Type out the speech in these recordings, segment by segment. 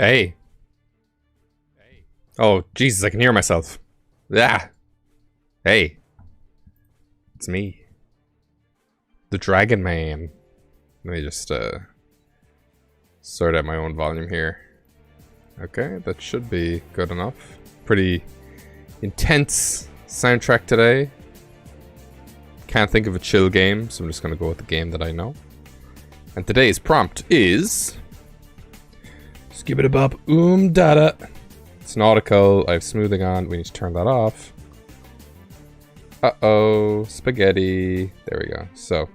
Hey. Oh, Jesus, I can hear myself. Ah. Hey. It's me. The Dragon Man. Let me just sort out my own volume here. Okay, that should be good enough. Pretty intense soundtrack today. Can't think of a chill game, so I'm just going to go with the game that I know. And today's prompt is... Skibbidi-bop dada. It's nautical. I have smoothing on. We need to turn that off. Uh-oh. Spaghetti. There we go. So.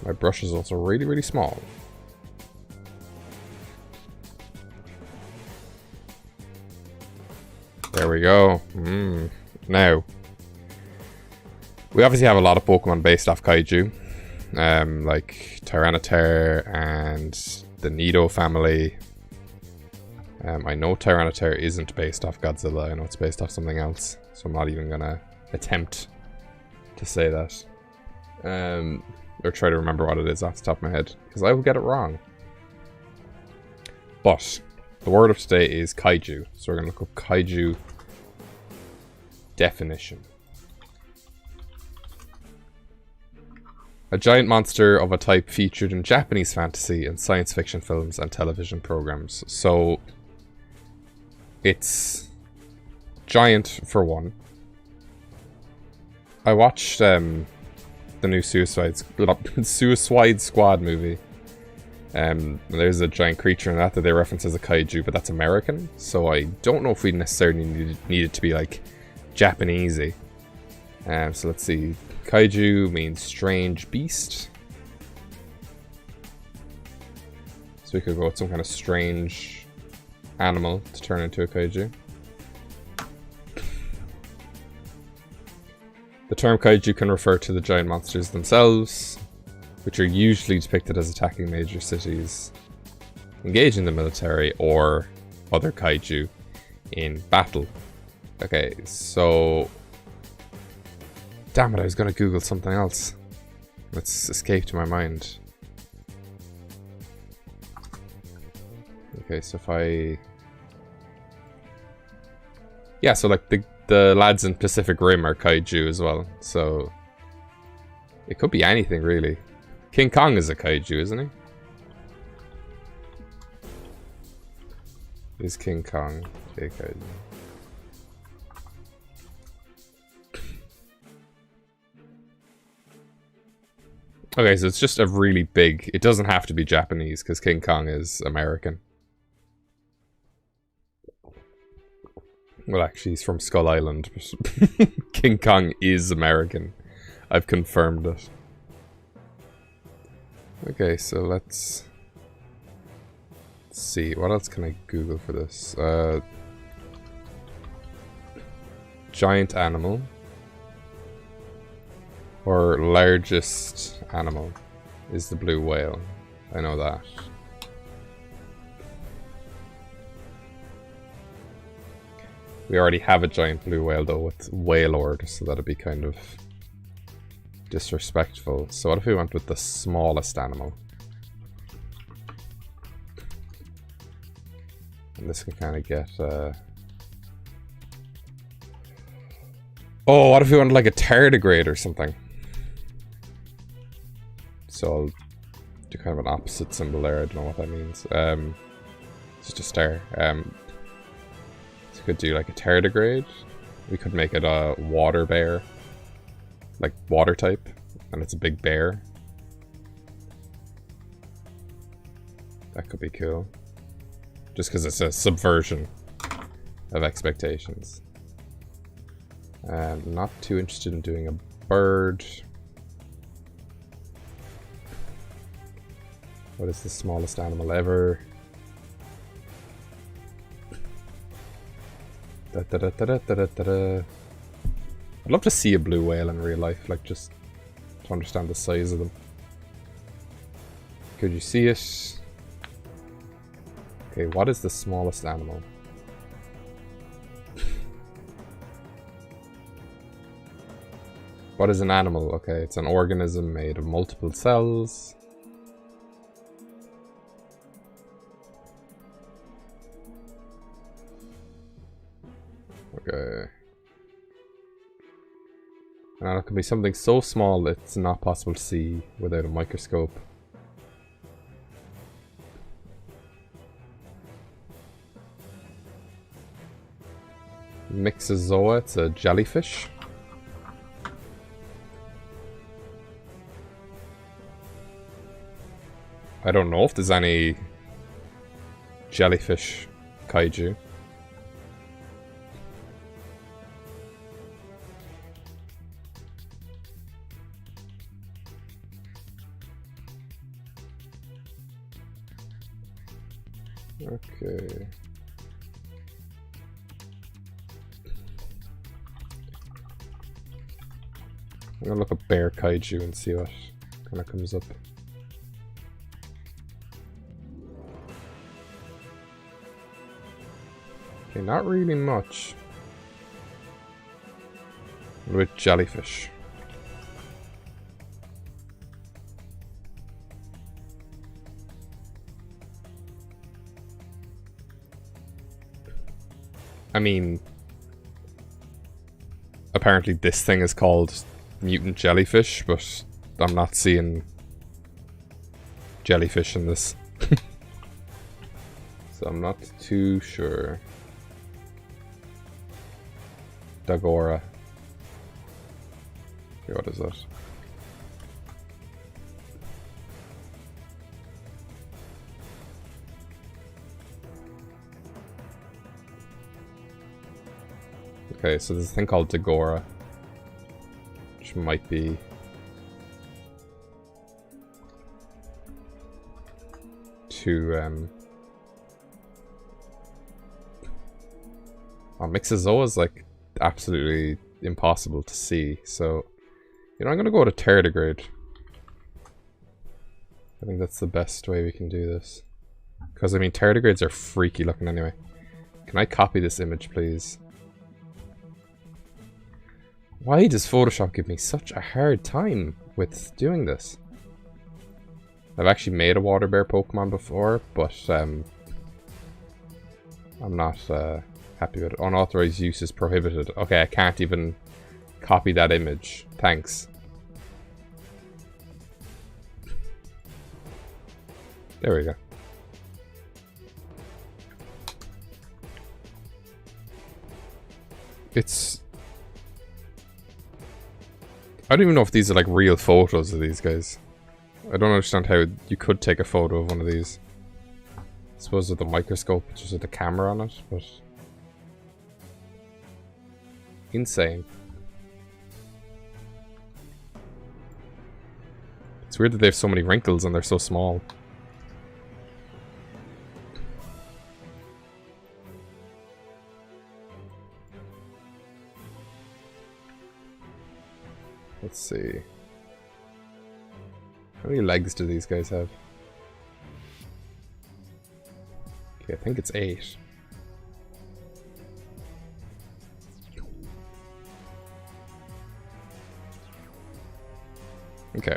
My brush is also really, really small. There we go. Now. We obviously have a lot of Pokemon based off Kaiju. Like Tyranitar and the Nido family. I know Tyranitar isn't based off Godzilla. I know it's based off something else. So I'm not even gonna attempt to say that. Or try to remember what it is off the top of my head. Because I will get it wrong. But the word of today is Kaiju. So we're gonna look up Kaiju definition. A giant monster of a type featured in Japanese fantasy and science fiction films and television programs. So, it's giant for one. I watched the new Suicide Squad movie. There's a giant creature in that they reference as a kaiju, but that's American. So I don't know if we necessarily need it to be like Japanesey. So let's see. Kaiju means strange beast. So we could go with some kind of strange animal to turn into a kaiju. The term kaiju can refer to the giant monsters themselves, which are usually depicted as attacking major cities, engaging the military, or other kaiju in battle. Okay, so... Damn it, I was going to Google something else. It's escaped my mind. Okay, so if I... Yeah, so like the lads in Pacific Rim are kaiju as well, so... It could be anything, really. King Kong is a kaiju, isn't he? Is King Kong a kaiju? Okay, so it's just a really big... It doesn't have to be Japanese, because King Kong is American. Well, actually, he's from Skull Island, but King Kong is American. I've confirmed it. Okay, so let's see. What else can I Google for this? Giant animal. Or largest animal is the blue whale. I know that. We already have a giant blue whale though with Whalelord, so that'd be kind of disrespectful. So what if we went with the smallest animal? And this can kind of get... Oh, what if we wanted like a tardigrade or something? So I'll do kind of an opposite symbol there. I don't know what that means. It's just a star. So we could do like a tardigrade. We could make it a water bear. Like water type. And it's a big bear. That could be cool. Just because it's a subversion of expectations. Not too interested in doing a bird. What is the smallest animal ever? I'd love to see a blue whale in real life, like just to understand the size of them. Could you see it? Okay, what is the smallest animal? What is an animal? Okay, it's an organism made of multiple cells. Okay. And it can be something so small that it's not possible to see without a microscope. Mixozoa, it's a jellyfish. I don't know if there's any jellyfish kaiju. Okay. I'm gonna look up bear kaiju and see what kind of comes up. Okay, not really much. With jellyfish. I mean, apparently this thing is called mutant jellyfish, but I'm not seeing jellyfish in this. So I'm not too sure. Dagora. Okay, what is that? Okay, so there's a thing called Dagora, which might be to oh, Mixozoa is like absolutely impossible to see, so you know, I'm gonna go to tardigrade. I think that's the best way we can do this, because I mean tardigrades are freaky looking anyway. Can I copy this image, please? Why does Photoshop give me such a hard time with doing this? I've actually made a water bear Pokemon before, but I'm not happy with it. Unauthorized use is prohibited. Okay, I can't even copy that image. Thanks. There we go. It's... I don't even know if these are like real photos of these guys. I don't understand how you could take a photo of one of these. I suppose with a microscope, just with a camera on it, but... insane. It's weird that they have so many wrinkles and they're so small. Let's see. How many legs do these guys have? Okay, I think it's 8. Okay.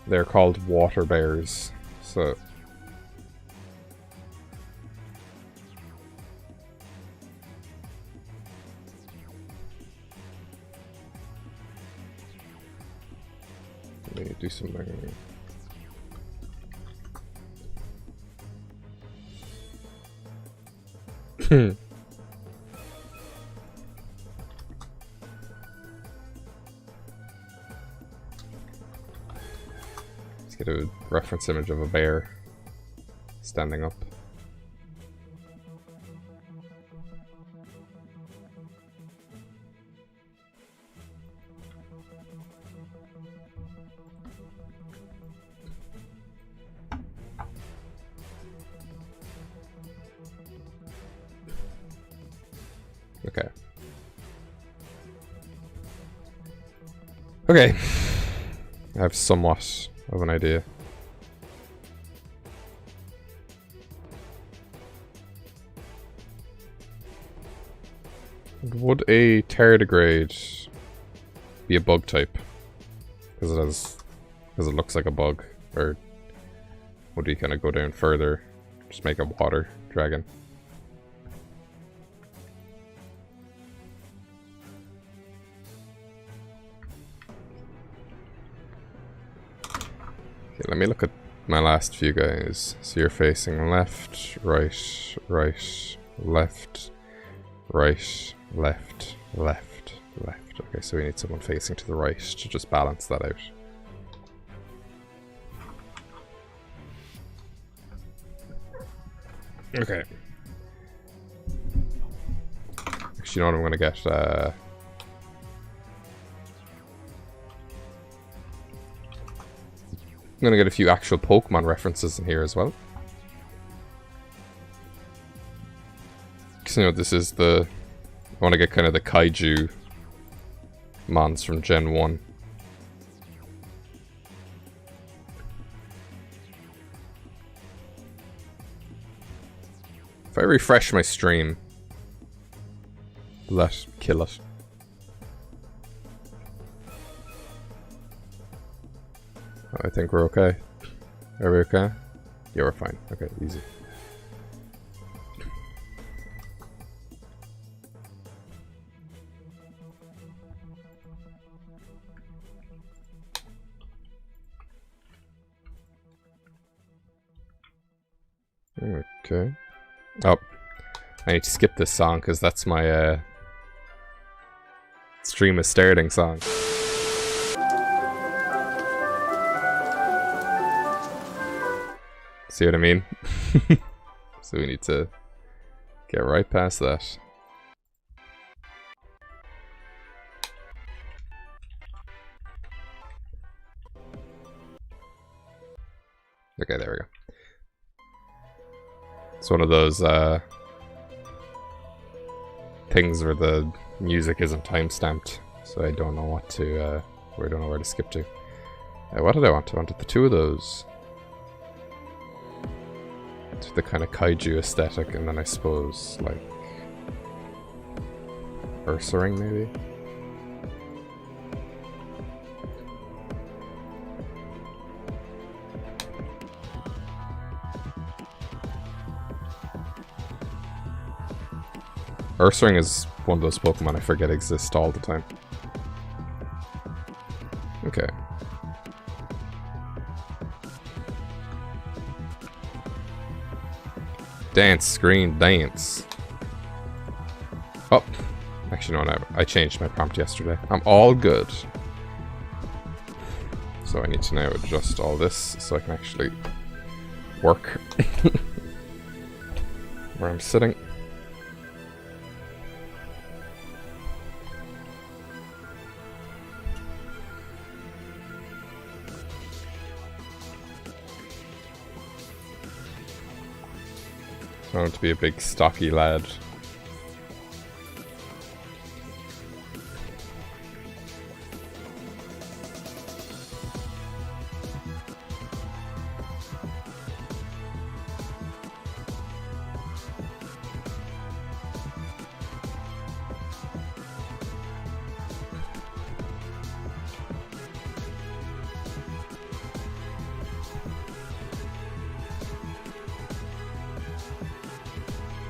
They're called water bears, so... let me do something. Let's get a reference image of a bear standing up. Okay. Okay. I have somewhat of an idea. Would a tardigrade be a bug type? Because it looks like a bug, or would we kind of go down further Just make a water dragon. Okay, let me look at my last few guys. So you're facing left, right, right, left, right, left, left, left. Okay, so we need someone facing to the right to just balance that out. Okay. Actually, you know what I'm gonna get? I'm gonna get a few actual Pokemon references in here as well. Because, you know, this is the... I want to get kind of the Kaiju mons from Gen 1. If I refresh my stream, will that kill it? I think we're okay. Are we okay? Yeah, we're fine. Okay, easy. Okay. Oh. I need to skip this song because that's my stream is starting song. See what I mean? So we need to get right past that. Okay, there we go. It's one of those things where the music isn't time-stamped, so I don't know what to, I don't know where to skip to. What did I want? I wanted the two of those. To the kind of kaiju aesthetic, and then I suppose, like, Ursaring, maybe? Ursaring is one of those Pokemon I forget exist all the time. Okay. Dance, screen, dance. Oh, actually no, I changed my prompt yesterday. I'm all good. So I need to now adjust all this so I can actually work where I'm sitting. I want to be a big stocky lad.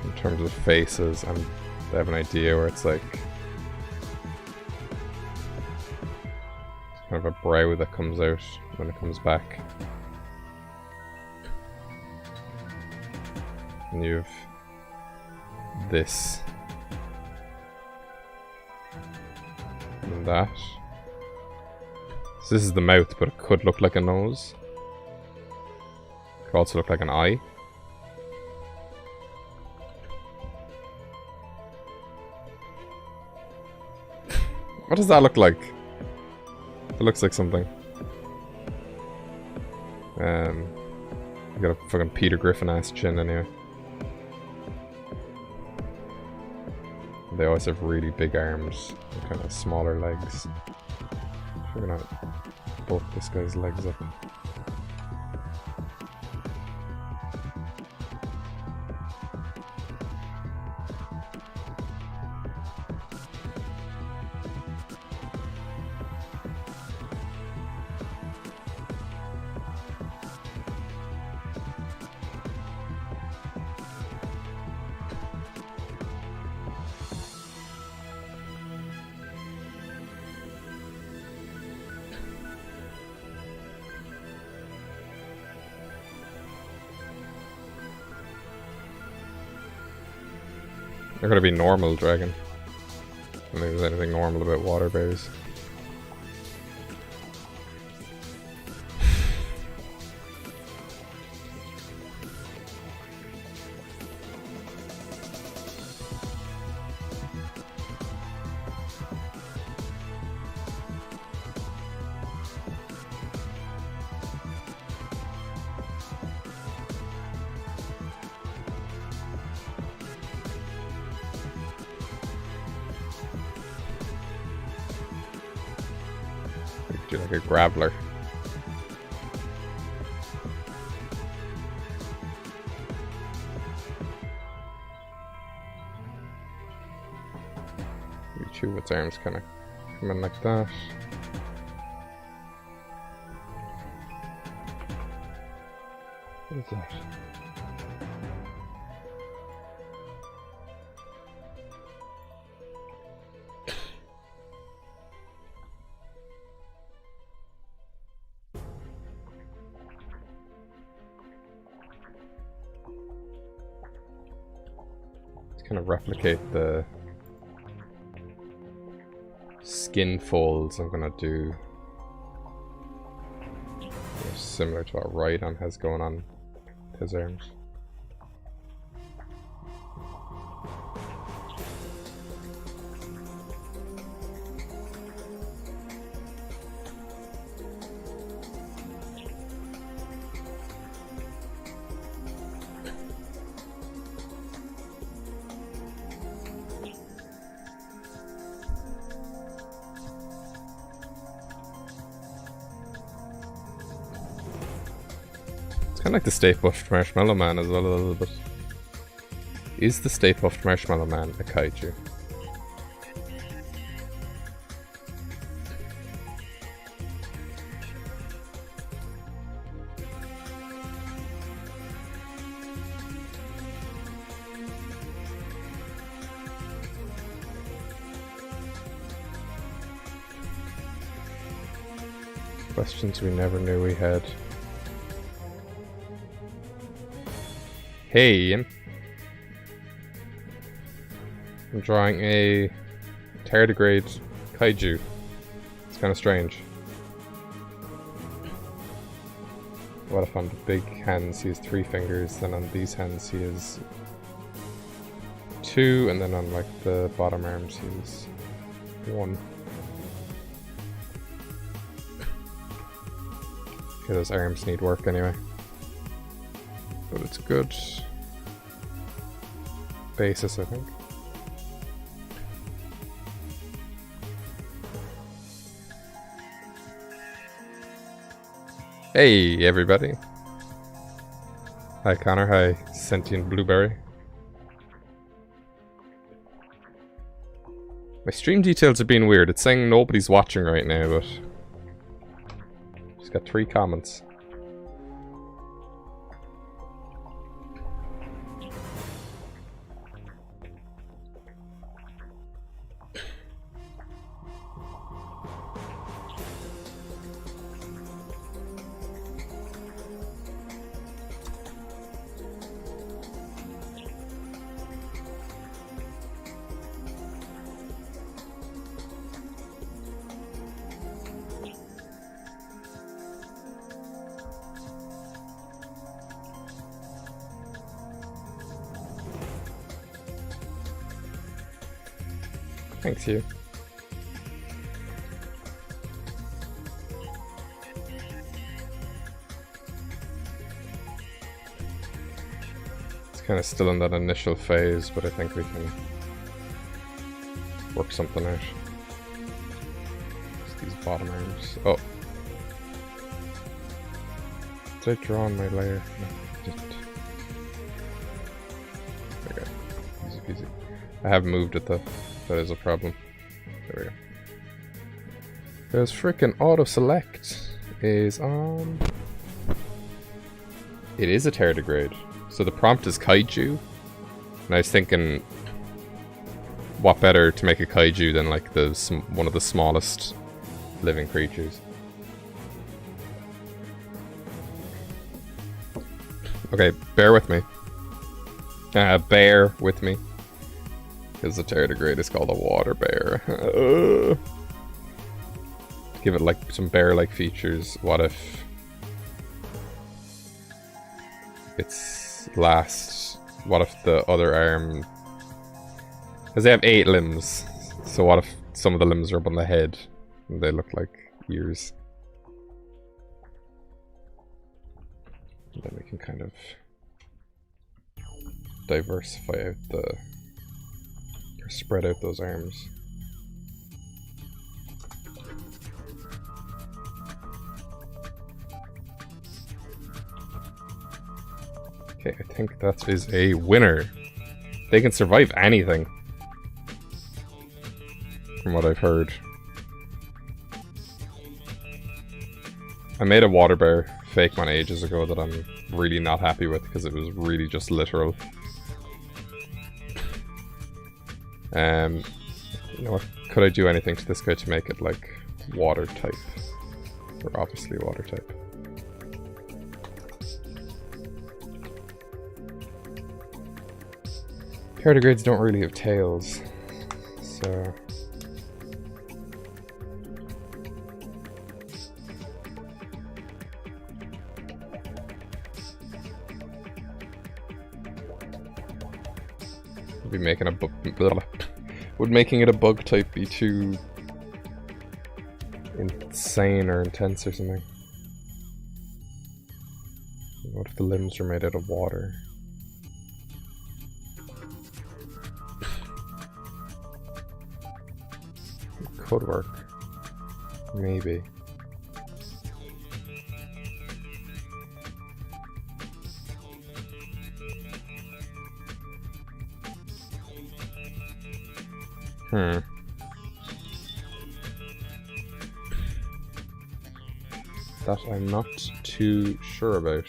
In terms of faces, I have an idea where it's like kind of a brow that comes out when it comes back. And you have this and that. So this is the mouth, but it could look like a nose. Could also look like an eye. What does that look like? It looks like something. You got a fucking Peter Griffin ass chin anyway. They always have really big arms and kind of smaller legs. We're gonna bulk this guy's legs up. They're gonna be normal dragon. I don't think there's anything normal about water bears. Do like a graveler. You chew its arms kind of come in like that. What is that? Kind of replicate the skin folds. I'm gonna do similar to what Rhydon has going on with his arms. Kind of like the Stay Puft Marshmallow Man as well a little bit. Is the Stay Puft Marshmallow Man a kaiju? Questions we never knew we had. Hey, Ian. I'm drawing a tardigrade kaiju. It's kind of strange. What if on the big hands he has 3 fingers, then on these hands he has 2, and then on like the bottom arms he has 1. Okay, those arms need work anyway. But it's good basis, I think. Hey everybody. Hi Connor, hi Sentient Blueberry. My stream details are being weird. It's saying nobody's watching right now, but just got 3 comments. Thanks, you. It's kind of still in that initial phase, but I think we can work something out. Just these bottom arms. Oh. Did I draw on my layer? No, I didn't. Okay. Easy peasy. I have moved it though. That is a problem. There we go. Because frickin' auto select is on. It is a tardigrade. So the prompt is kaiju. And I was thinking, what better to make a kaiju than like one of the smallest living creatures. Okay, bear with me. Bear with me. Because the tardigrade is called a water bear. Give it like some bear-like features. What if its last? What if the other arm? Because they have 8 limbs. So what if some of the limbs are up on the head and they look like ears? And then we can kind of diversify out the, or spread out those arms. Okay, I think that is a winner. They can survive anything, from what I've heard. I made a water bear Fakemon ages ago that I'm really not happy with because it was really just literal. You know what? Could I do anything to this guy to make it like water type? Or obviously water type. Tardigrades don't really have tails, so be making a would making it a bug type be too insane or intense or something? What if the limbs are made out of water? Could work. Maybe. That I'm not too sure about.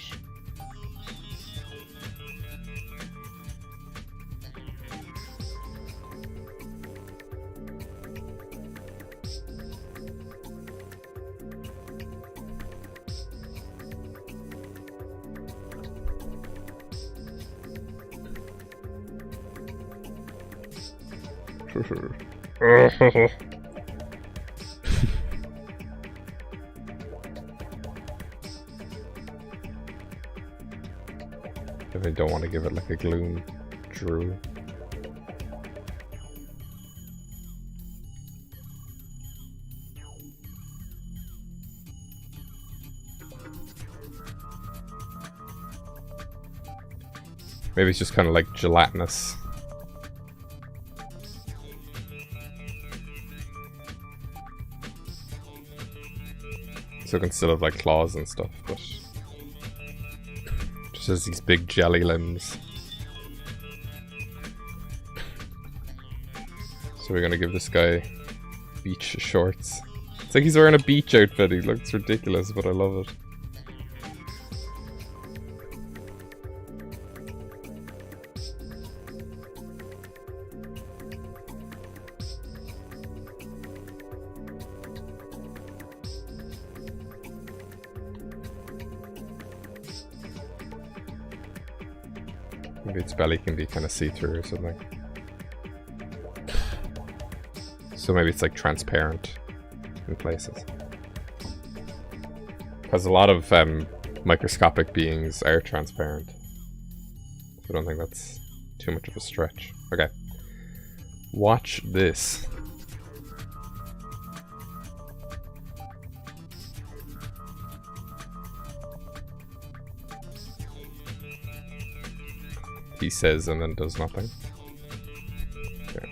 If I don't want to give it like a gloom drew. Maybe it's just kind of like gelatinous. So it can still have like claws and stuff, but just has these big jelly limbs. So we're gonna give this guy beach shorts. It's like he's wearing a beach outfit. He looks ridiculous, but I love it. Maybe its belly can be kind of see-through or something. So maybe it's like transparent in places. Because a lot of microscopic beings are transparent. So I don't think that's too much of a stretch. Okay. Watch this. He says and then does nothing. Okay.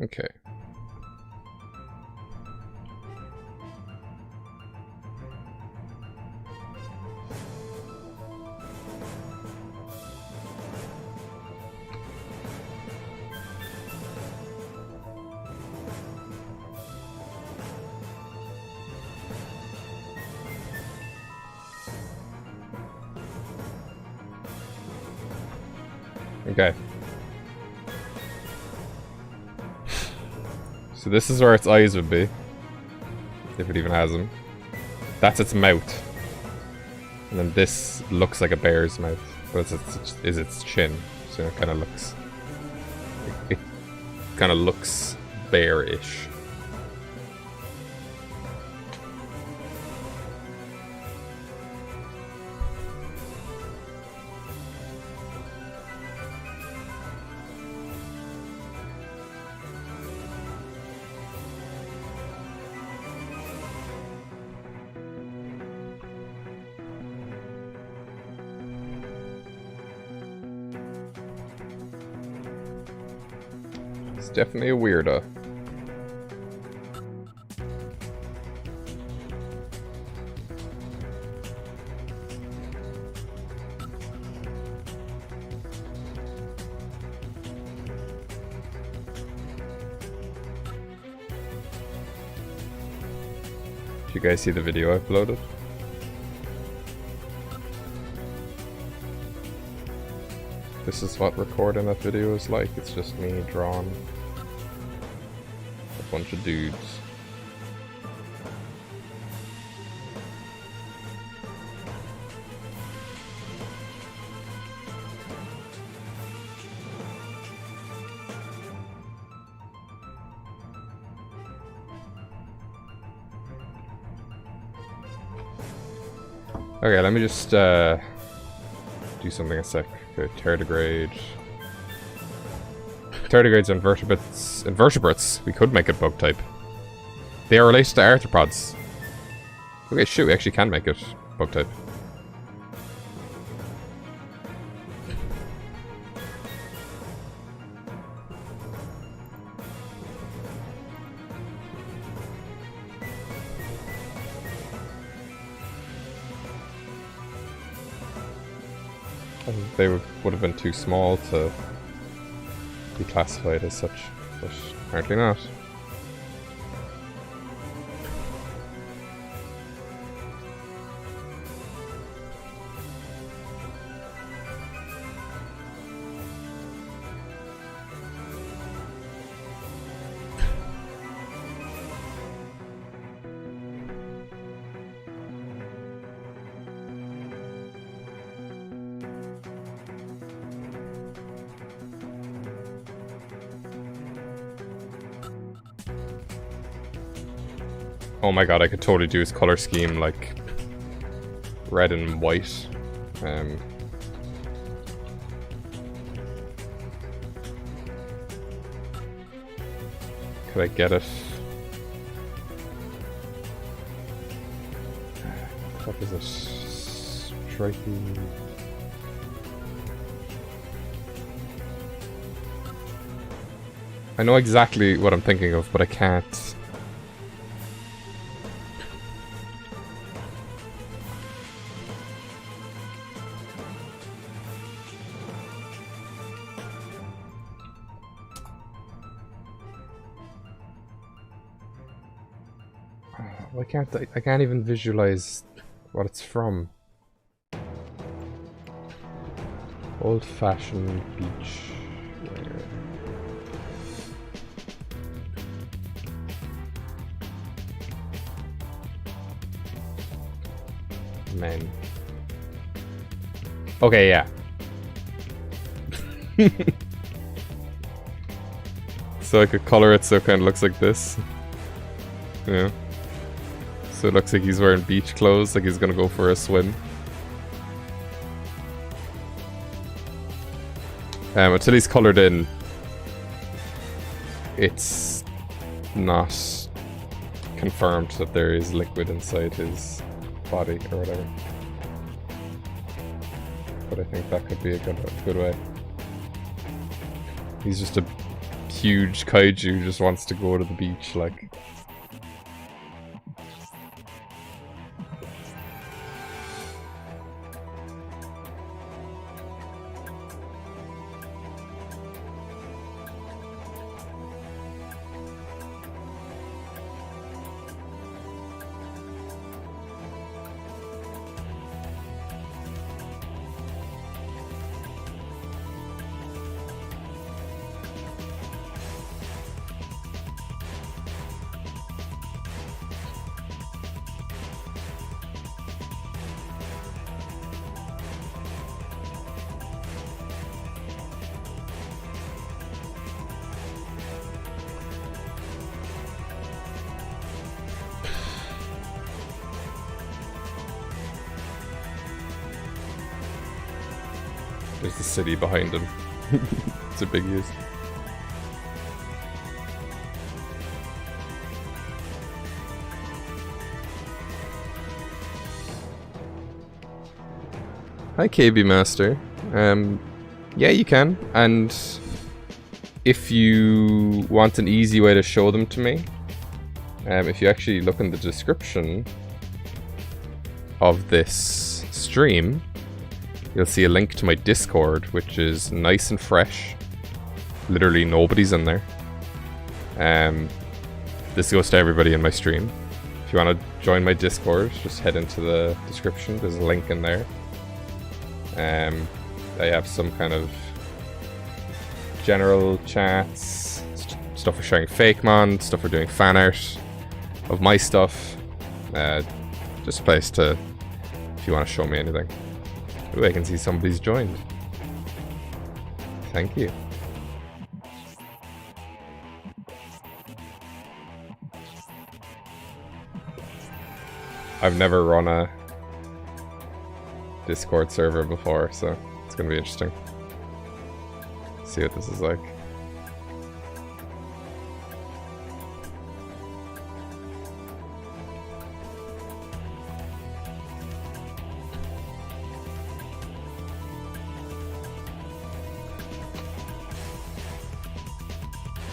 Okay. Okay. So this is where its eyes would be. If it even has them. That's its mouth. And then this looks like a bear's mouth. But is its chin. So it kind of looks... It kind of looks bearish. It's definitely a weirdo. Did you guys see the video I uploaded? This is what recording that video is like. It's just me drawing a bunch of dudes. Okay, let me just do something a sec. Okay, tardigrade. Tardigrades and vertebrates. Invertebrates. We could make it bug type. They are related to arthropods. Okay, shoot, we actually can make it bug type. They would have been too small to be classified as such, but apparently not. Oh my god, I could totally do his color scheme like red and white. Could I get it? What is it? Stripy. I know exactly what I'm thinking of, but I can't. Why can't I can't even visualize what it's from. Old-fashioned beach wear. Men. Okay, yeah. So I could color it so it kind of looks like this. Yeah. So it looks like he's wearing beach clothes, like he's gonna go for a swim. Until he's colored in, it's not confirmed that there is liquid inside his body or whatever. But I think that could be a good way. He's just a huge kaiju just wants to go to the beach, like. There's the city behind him. It's a big use. Hi KB Master. Yeah, you can. And if you want an easy way to show them to me, if you actually look in the description of this stream, you'll see a link to my Discord, which is nice and fresh. Literally nobody's in there. This goes to everybody in my stream. If you want to join my Discord, just head into the description. There's a link in there. I have some kind of general chats, stuff for sharing Fakemon, stuff for doing fan art of my stuff. Just a place to, if you want to show me anything. Ooh, I can see somebody's joined. Thank you. I've never run a Discord server before, so it's gonna be interesting. See what this is like.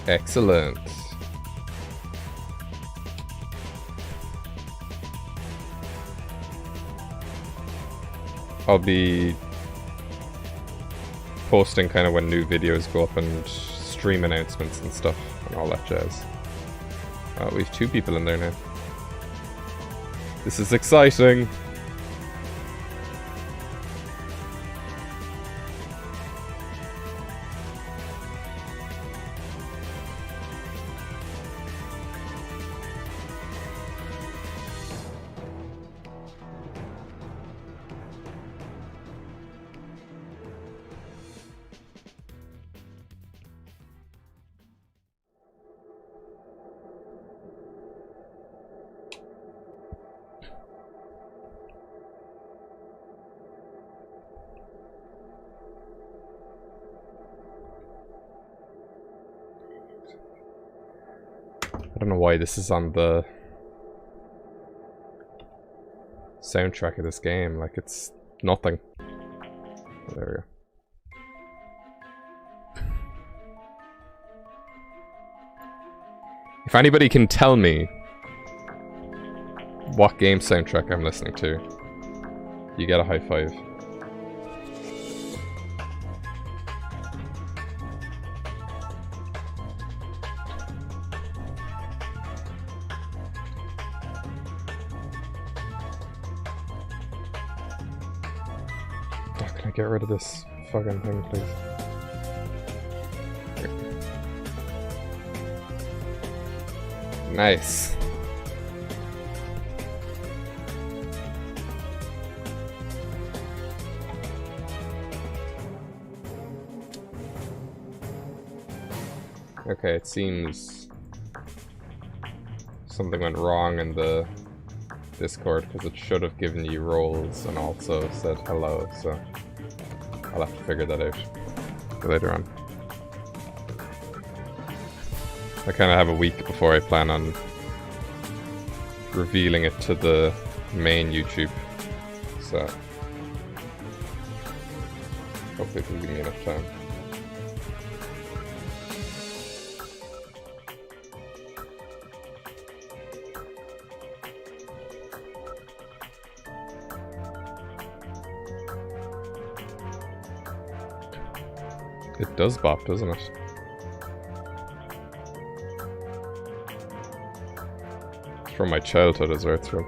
Excellent. I'll be posting kind of when new videos go up and stream announcements and stuff and all that jazz. Oh, we have 2 people in there now. This is exciting. I don't know why this is on the soundtrack of this game, like it's nothing. There we go. If anybody can tell me what game soundtrack I'm listening to, you get a high five. Get rid of this fucking thing, please. Nice. Okay, it seems something went wrong in the Discord because it should have given you roles and also said hello, so I'll have to figure that out later on. I kind of have a week before I plan on revealing it to the main YouTube, so hopefully it'll give me enough time. It does bop, doesn't it? It's from my childhood as well, through.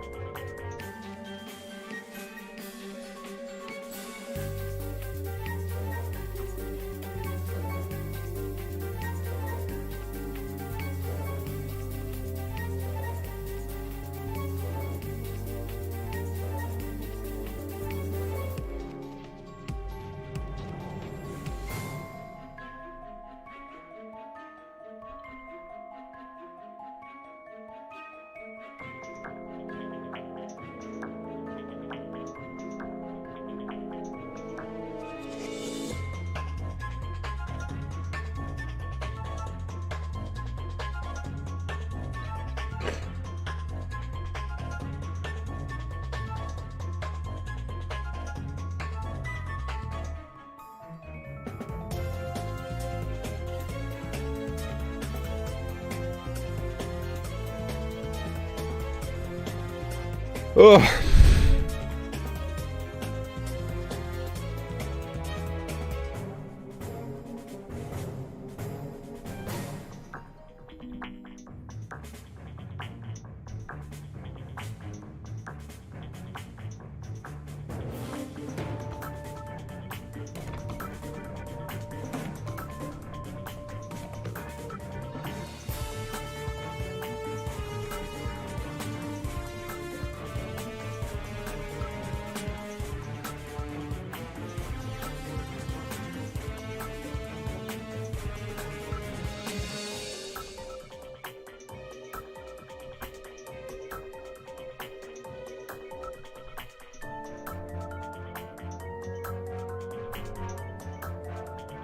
Oh.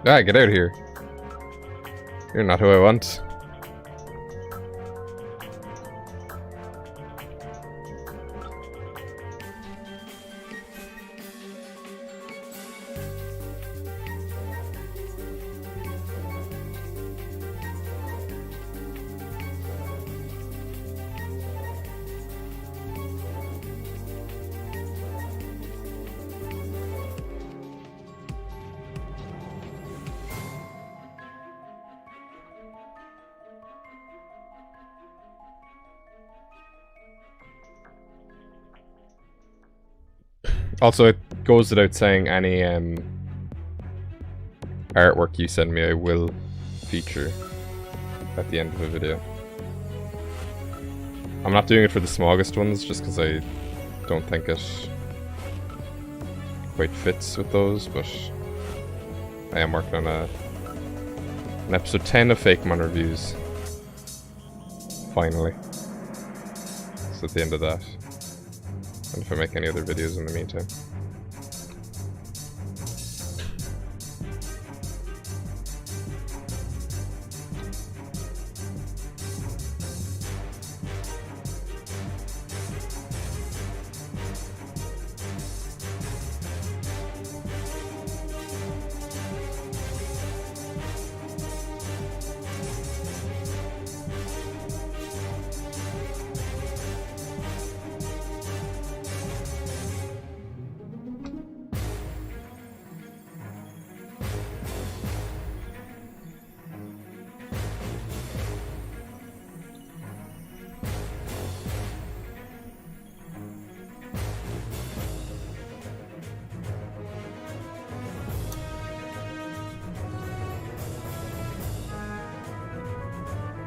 Ah, get out of here. You're not who I want. Also, it goes without saying, any artwork you send me, I will feature at the end of the video. I'm not doing it for the Smaugust ones, just because I don't think it quite fits with those, but I am working on an episode 10 of Fakemon reviews. Finally. So at the end of that. And if I make any other videos in the meantime.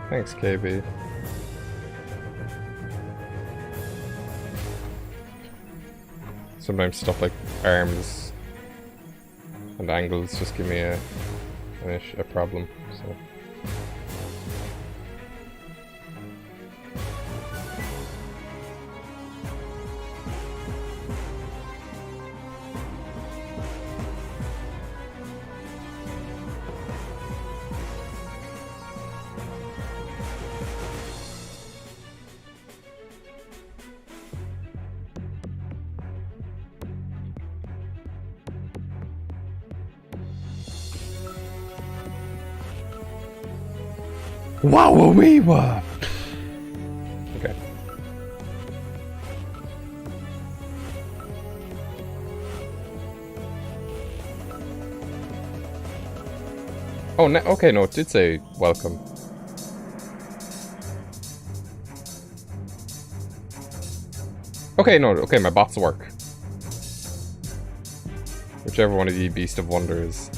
Thanks, KB. Sometimes stuff like arms and angles just give me a problem, so. Wow, we were. Okay. Oh, okay, no, it did say welcome. Okay, no, okay, my bots work. Whichever one of you Beast of Wonder is.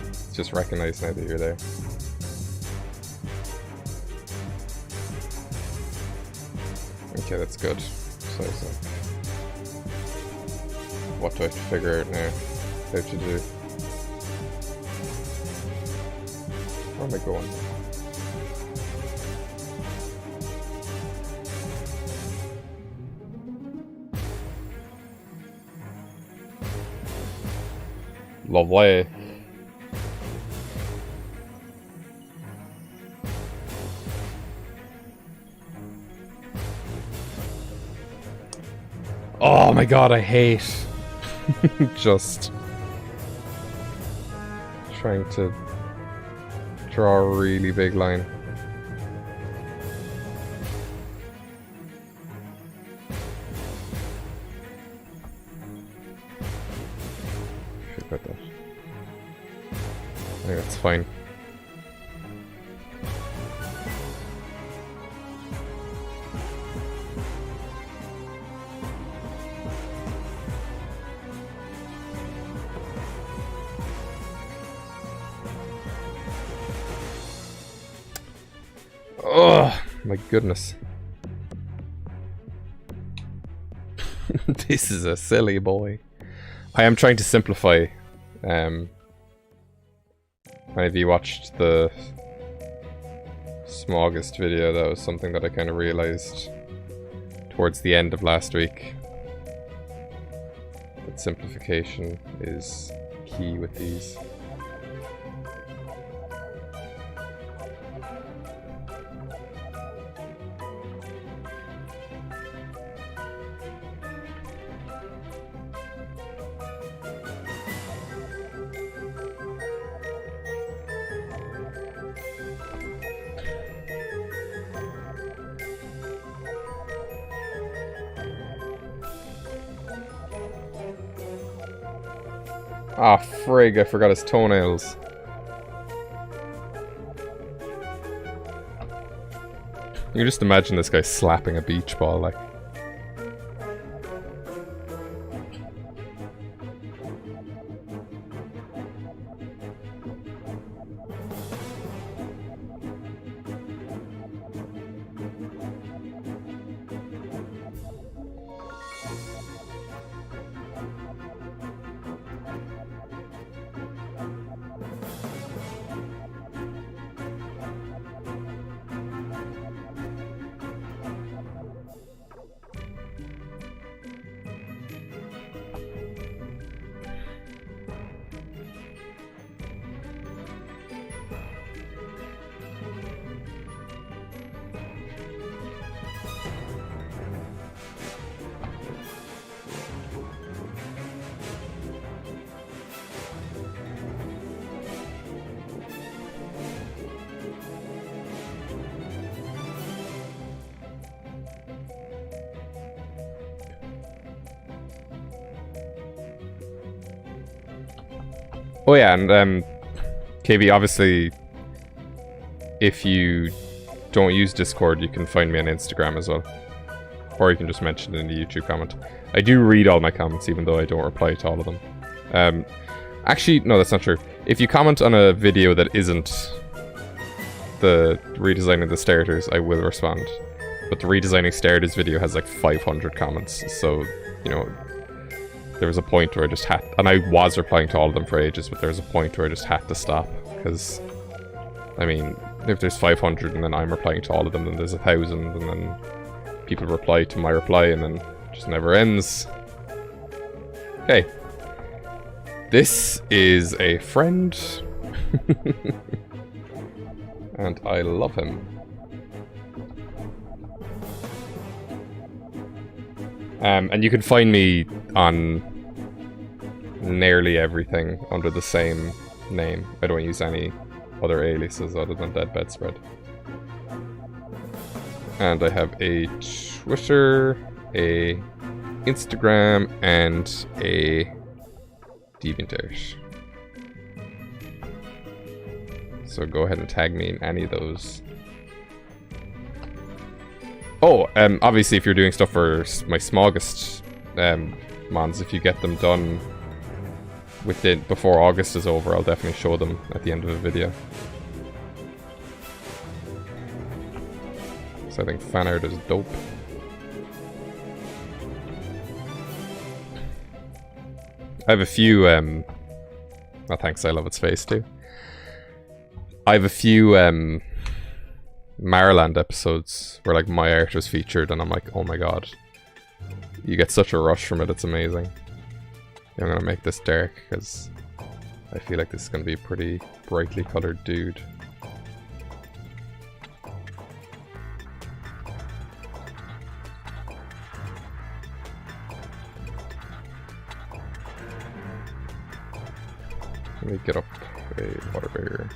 It's just recognized now that you're there. Okay, that's good. So, what do I have to figure out now? How to do? Where am I going? Lovely. Oh my god, I hate just trying to draw a really big line. About that. I think that's fine. Oh my goodness. This is a silly boy. I am trying to simplify. Any of you watched the Smaugust video? That was something that I kind of realized towards the end of last week. That simplification is key with these. Ah, frig, I forgot his toenails. You can just imagine this guy slapping a beach ball, like. Oh yeah, and KB, obviously, if you don't use Discord, you can find me on Instagram as well. Or you can just mention it in the YouTube comment. I do read all my comments, even though I don't reply to all of them. Actually, no, that's not true. If you comment on a video that isn't the redesigning the starters, I will respond. But the redesigning starters video has like 500 comments, so, you know, there was a point where I just had, and I was replying to all of them for ages, but there was a point where I just had to stop, because, I mean, if there's 500 and then I'm replying to all of them, then there's 1,000, and then people reply to my reply, and then it just never ends. Okay. This is a friend, and I love him. And you can find me on nearly everything under the same name. I don't use any other aliases other than DeadBedInstead. And I have a Twitter, a Instagram, and a DeviantArt. So go ahead and tag me in any of those. Oh, obviously if you're doing stuff for my Smaugust mons, if you get them done before August is over, I'll definitely show them at the end of a video. So I think fan art is dope. I have a few, oh thanks, I love its face too. I have a few Marland episodes where like my art was featured and I'm like, oh my god. You get such a rush from it, it's amazing. I'm gonna make this dark because I feel like this is gonna be a pretty brightly colored dude. Let me get up a water barrier.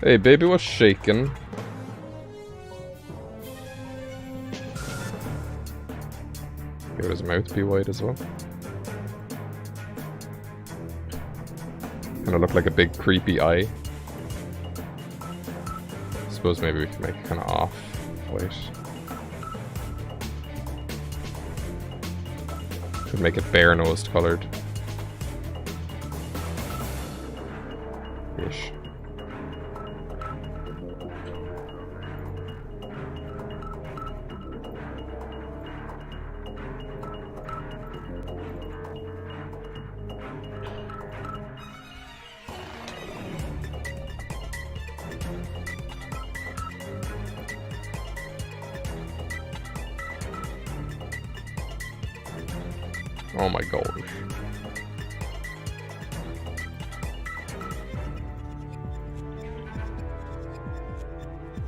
Hey baby, what's shaking? Give his mouth be wide as well. Kinda look like a big creepy eye. Suppose maybe we can make it kinda off white. Could make it bare nosed coloured. Ish. Oh my gosh.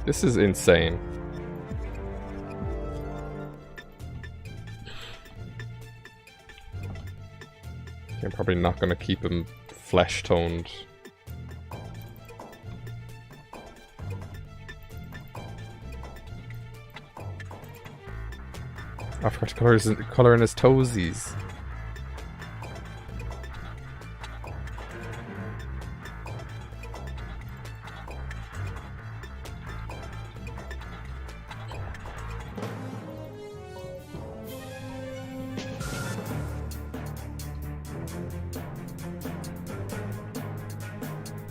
This is insane. I'm probably not going to keep him flesh toned. I forgot to colour in his toesies.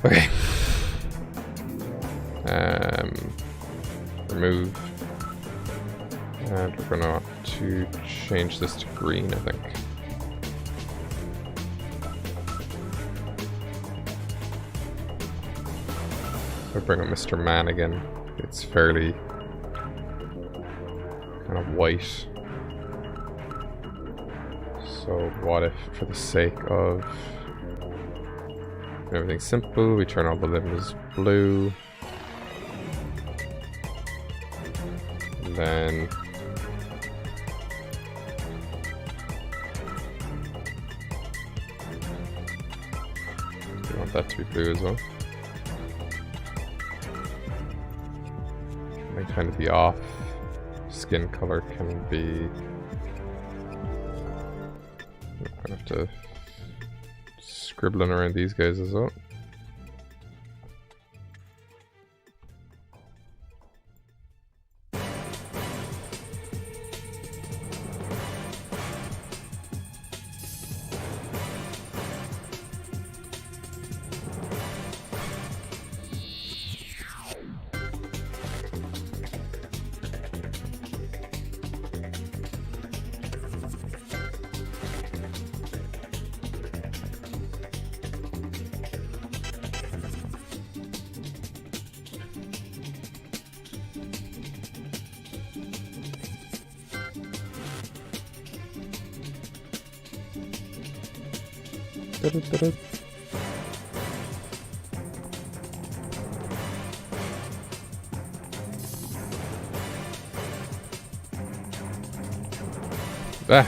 Okay. Remove. And we're gonna want to change this to green, I think. We'll bring up Mr. Man again. It's fairly kind of white. So what if, for the sake of everything simple, we turn all the limbs blue. And then we want that to be blue as well. And then kind of the off skin color can be, I have to scribbling around these guys as well. Ah!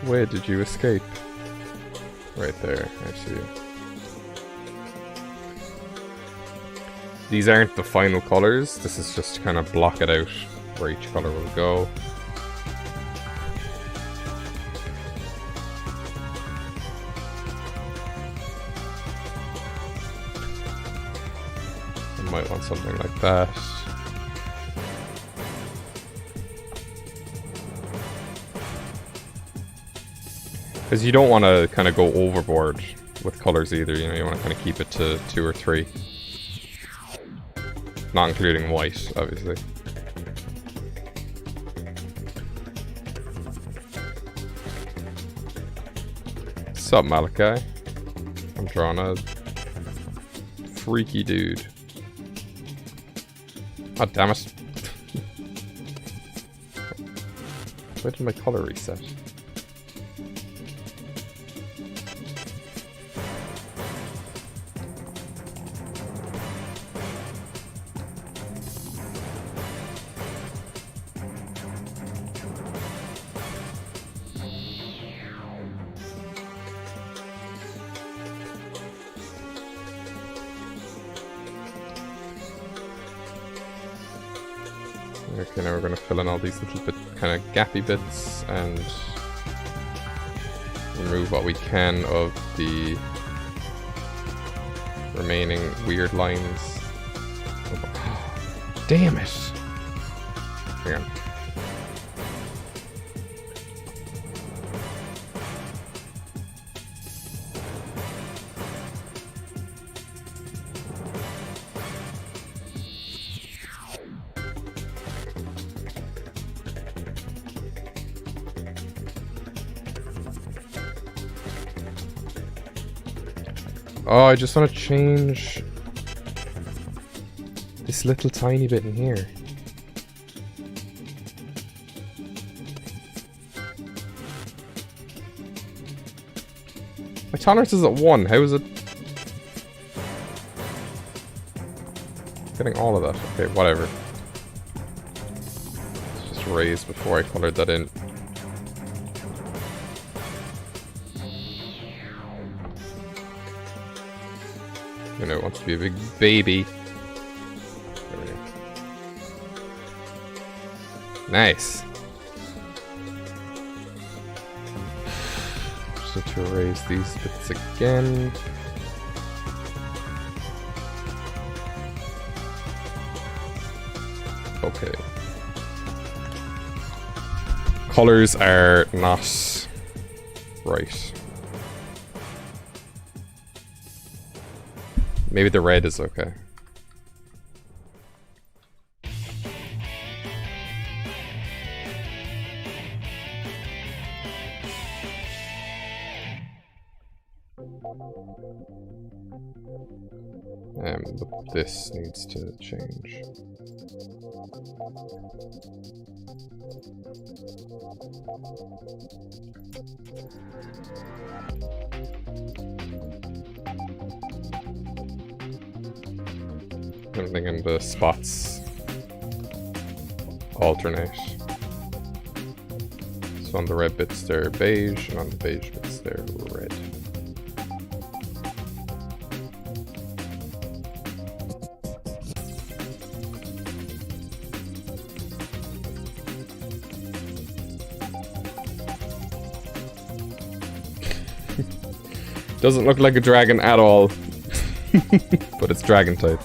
Where did you escape? Right there, I see you. These aren't the final colours, this is just to kind of block it out where each colour will go. something like that. Because you don't want to kind of go overboard with colors either, you know, you want to kind of keep it to 2 or 3. Not including white, obviously. What's up, Malachi? I'm drawing a freaky dude. Oh, damn it. Where did my color reset? Okay, now we're going to fill in all these little bit kind of gappy bits and remove what we can of the remaining weird lines. Oh, damn it! Hang on. Oh, I just want to change this little tiny bit in here. My tolerance is at 1. How is it getting all of that? Okay, whatever. Let's just raise before I colored that in. You know, it wants to be a big baby. There we go. Nice. Just need to erase these bits again. Okay. Colors are not right. Maybe the red is okay. But this needs to change. I'm thinking the spots alternate. So on the red bits they're beige, and on the beige bits they're red. Doesn't look like a dragon at all, but it's dragon type.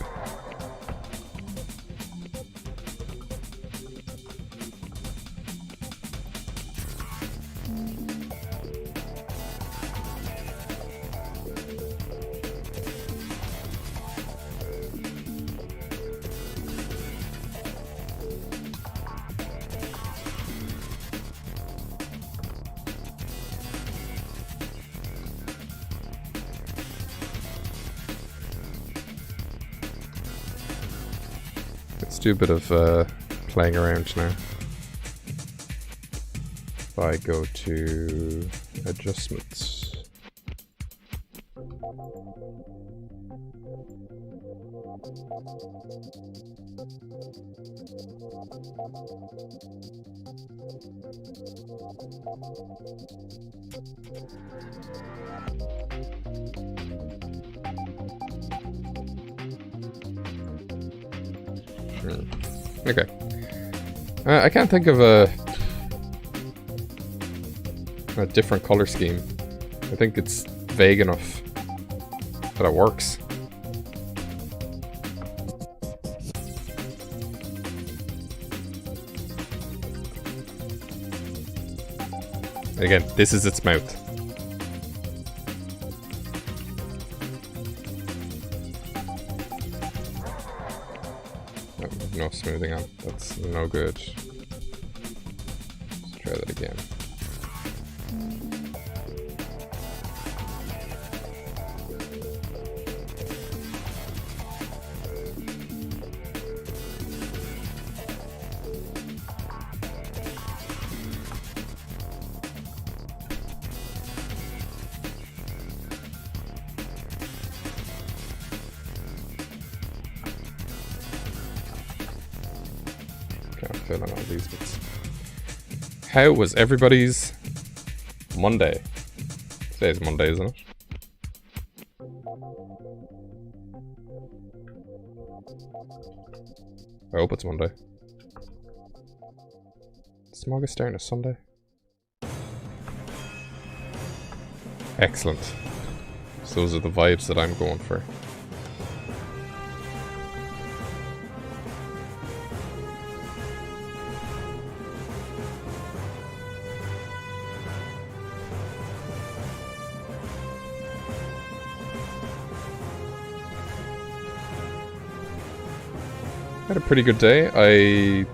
Let's do a bit of playing around now. If I go to adjustments. Okay. I can't think of a different color scheme. I think it's vague enough that it works. Again, this is its mouth. No smoothing on. That's no good. Let's try that again. On all these bits. How was everybody's Monday? Today's Monday, isn't it? I hope it's Monday. Smaugust starting a Sunday? Excellent. So those are the vibes that I'm going for. Had a pretty good day. I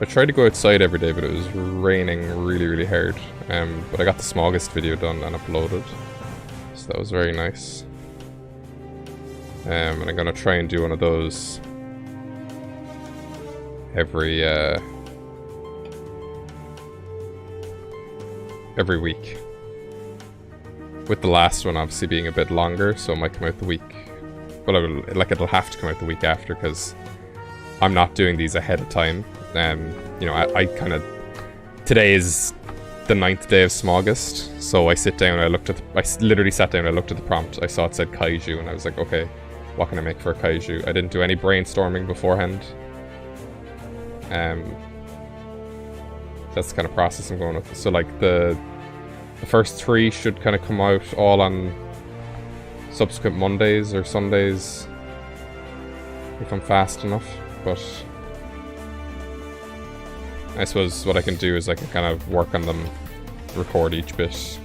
tried to go outside every day, but it was raining really hard. But I got the Smaugust video done and uploaded, so that was very nice. And I'm gonna try and do one of those every week. With the last one obviously being a bit longer, so it might come out the week. Well, it'll have to come out the week after because I'm not doing these ahead of time. You know, I kind of... Today is the 9th day of Smaugust, so I sit down, I literally sat down, I looked at the prompt, I saw it said kaiju, and I was like, okay, what can I make for a kaiju? I didn't do any brainstorming beforehand. That's the kind of process I'm going with. So, like, the first 3 should kind of come out all on subsequent Mondays or Sundays if I'm fast enough, but I suppose what I can do is I can kind of work on them, record each bit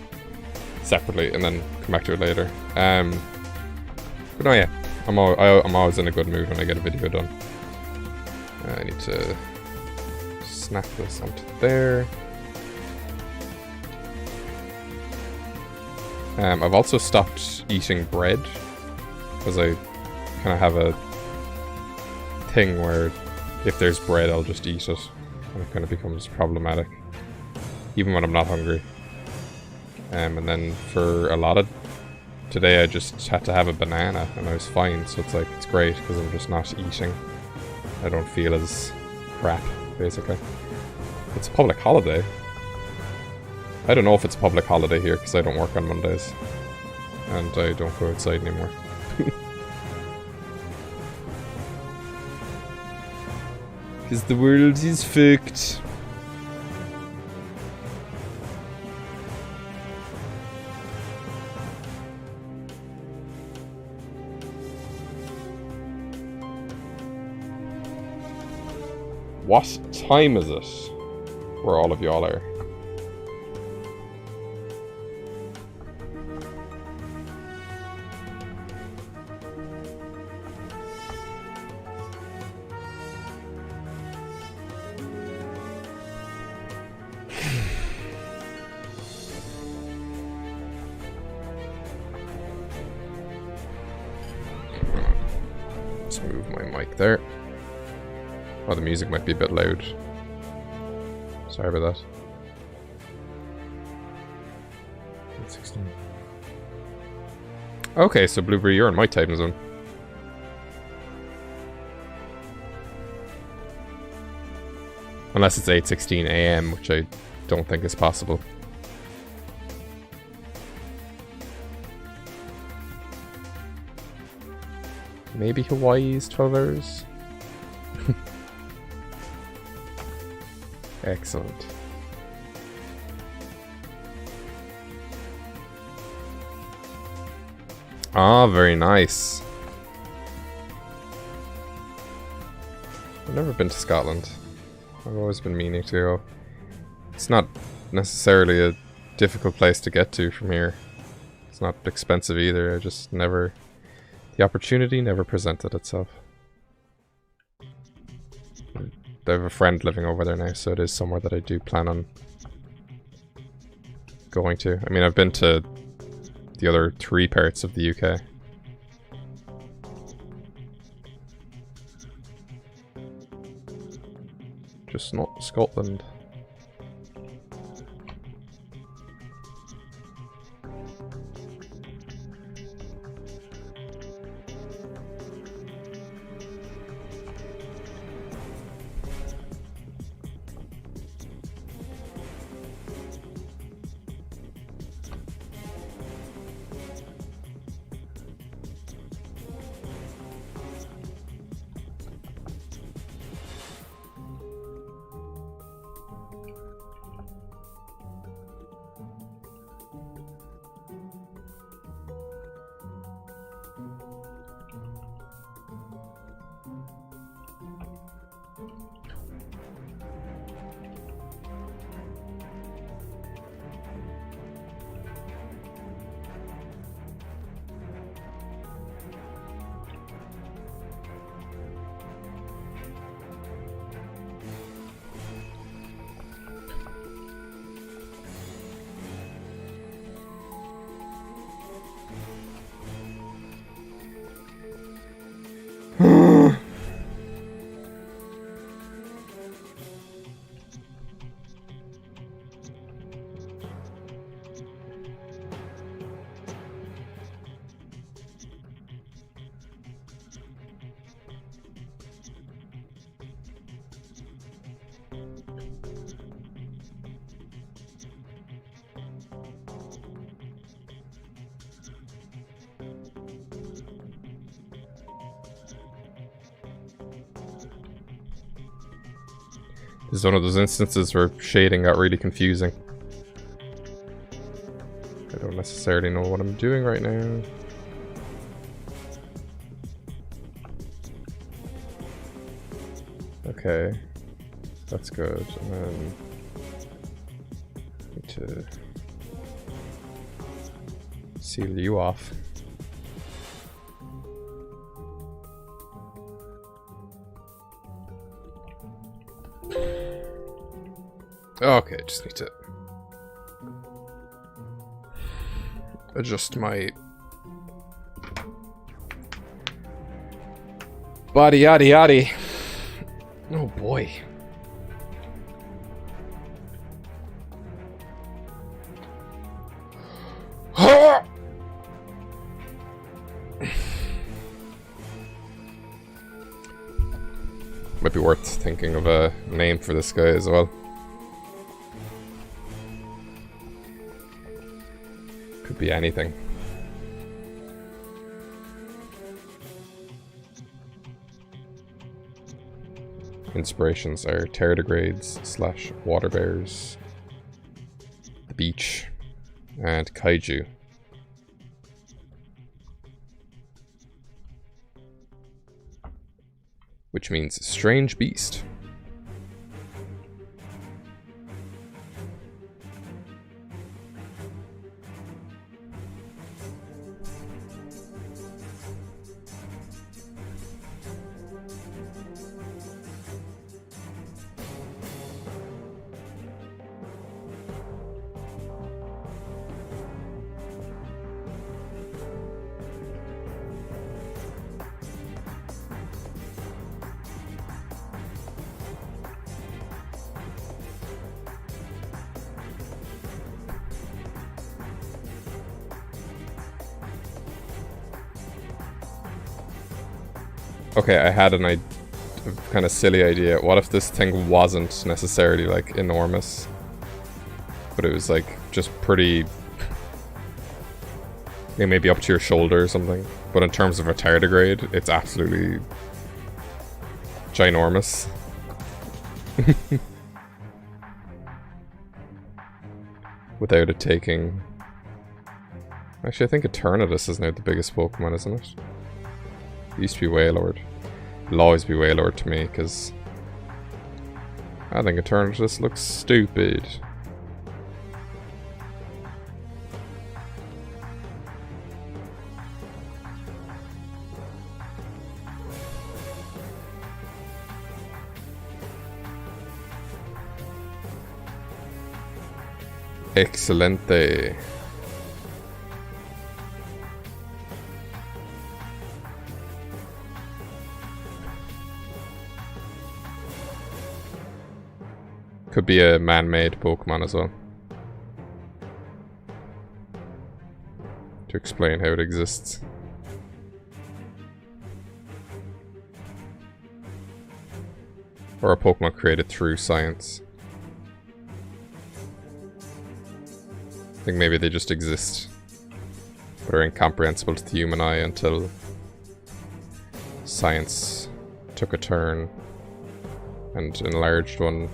separately, and then come back to it later. But no, yeah, I'm always in a good mood when I get a video done. I need to snap this onto there. I've also stopped eating bread because I kind of have a thing where if there's bread I'll just eat it, and it kind of becomes problematic even when I'm not hungry. And then for a lot of today I just had to have a banana and I was fine, so it's like, it's great because I'm just not eating. I don't feel as crap, basically. It's a public holiday. I don't know if it's a public holiday here because I don't work on Mondays. And I don't go outside anymore. Because the world is fucked. What time is it? Where all of y'all are. Let's move my mic there. Oh, the music might be a bit loud. Sorry about that. 16. Okay, so Blueberry, you're in my time zone. Unless it's 8:16 AM, which I don't think is possible. Maybe Hawaii is 12 hours? Excellent. Ah, very nice. I've never been to Scotland. I've always been meaning to go. It's not necessarily a difficult place to get to from here. It's not expensive either. I just never... The opportunity never presented itself. I have a friend living over there now, so it is somewhere that I do plan on going to. I mean, I've been to the other 3 parts of the UK. Just not Scotland. This is one of those instances where shading got really confusing. I don't necessarily know what I'm doing right now. Okay, that's good. And then need to seal you off. Okay, just need to adjust my body yaddy yaddy. Oh boy. Might be worth thinking of a name for this guy as well. Could be anything. Inspirations are tardigrades / water bears, the beach, and kaiju. Which means strange beast. Okay, I had a kind of silly idea. What if this thing wasn't necessarily like enormous, but it was like just pretty, maybe up to your shoulder or something. But in terms of a tardigrade, it's absolutely ginormous. Without it taking... Actually, I think Eternatus is now the biggest Pokemon, isn't it? It used to be Wailord. It'll always be Wailord to me, because I think Eternatus looks stupid. Excelente. Could be a man-made Pokemon as well. To explain how it exists. Or a Pokemon created through science. I think maybe they just exist, but are incomprehensible to the human eye until science took a turn and enlarged one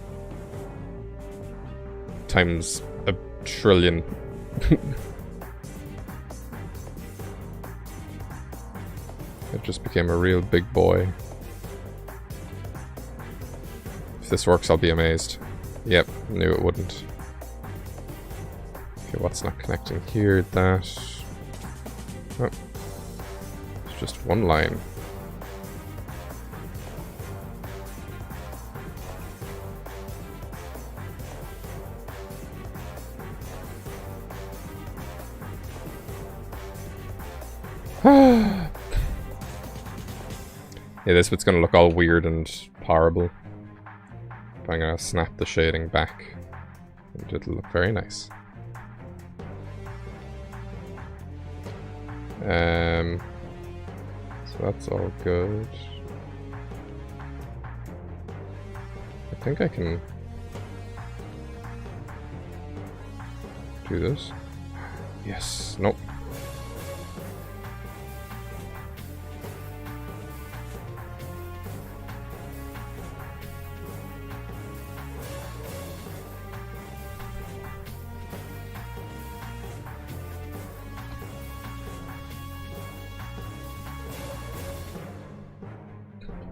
times a trillion. It just became a real big boy. If this works, I'll be amazed. Yep, knew it wouldn't. Okay, what's not connecting here? That. Oh. It's just one line. Yeah, this bit's gonna look all weird and horrible. But I'm gonna snap the shading back. And it'll look very nice. So that's all good. I think I can do this. Yes. Nope.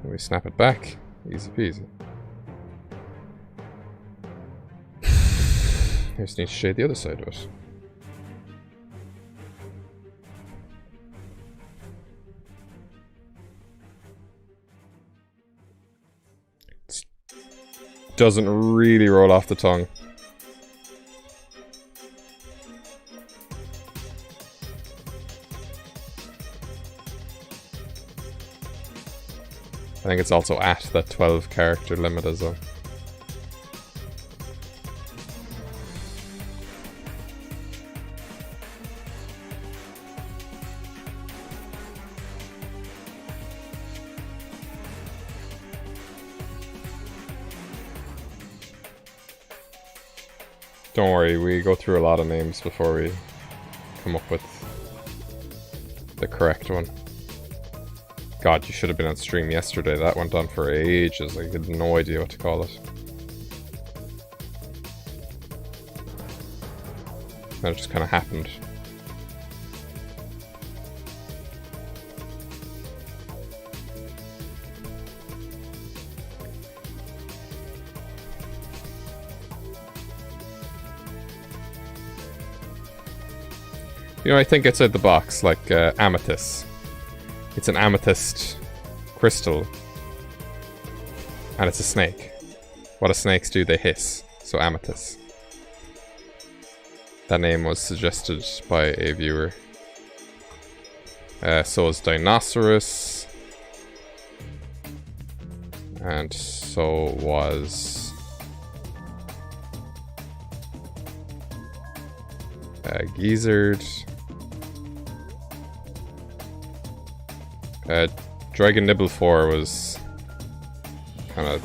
We snap it back. Easy peasy. I just need to shade the other side of it. It doesn't really roll off the tongue. I think it's also at that 12 character limit as well. Don't worry, we go through a lot of names before we come up with the correct one. God, you should have been on stream yesterday. That went on for ages. I had no idea what to call it. And it just kind of happened. You know, I think outside the box, like amethyst. It's an amethyst crystal. And it's a snake. What do snakes do? They hiss. So amethyst. That name was suggested by a viewer. So is Dinosaurus. And so was... Gizzard. Dragon Nibble 4 was kind of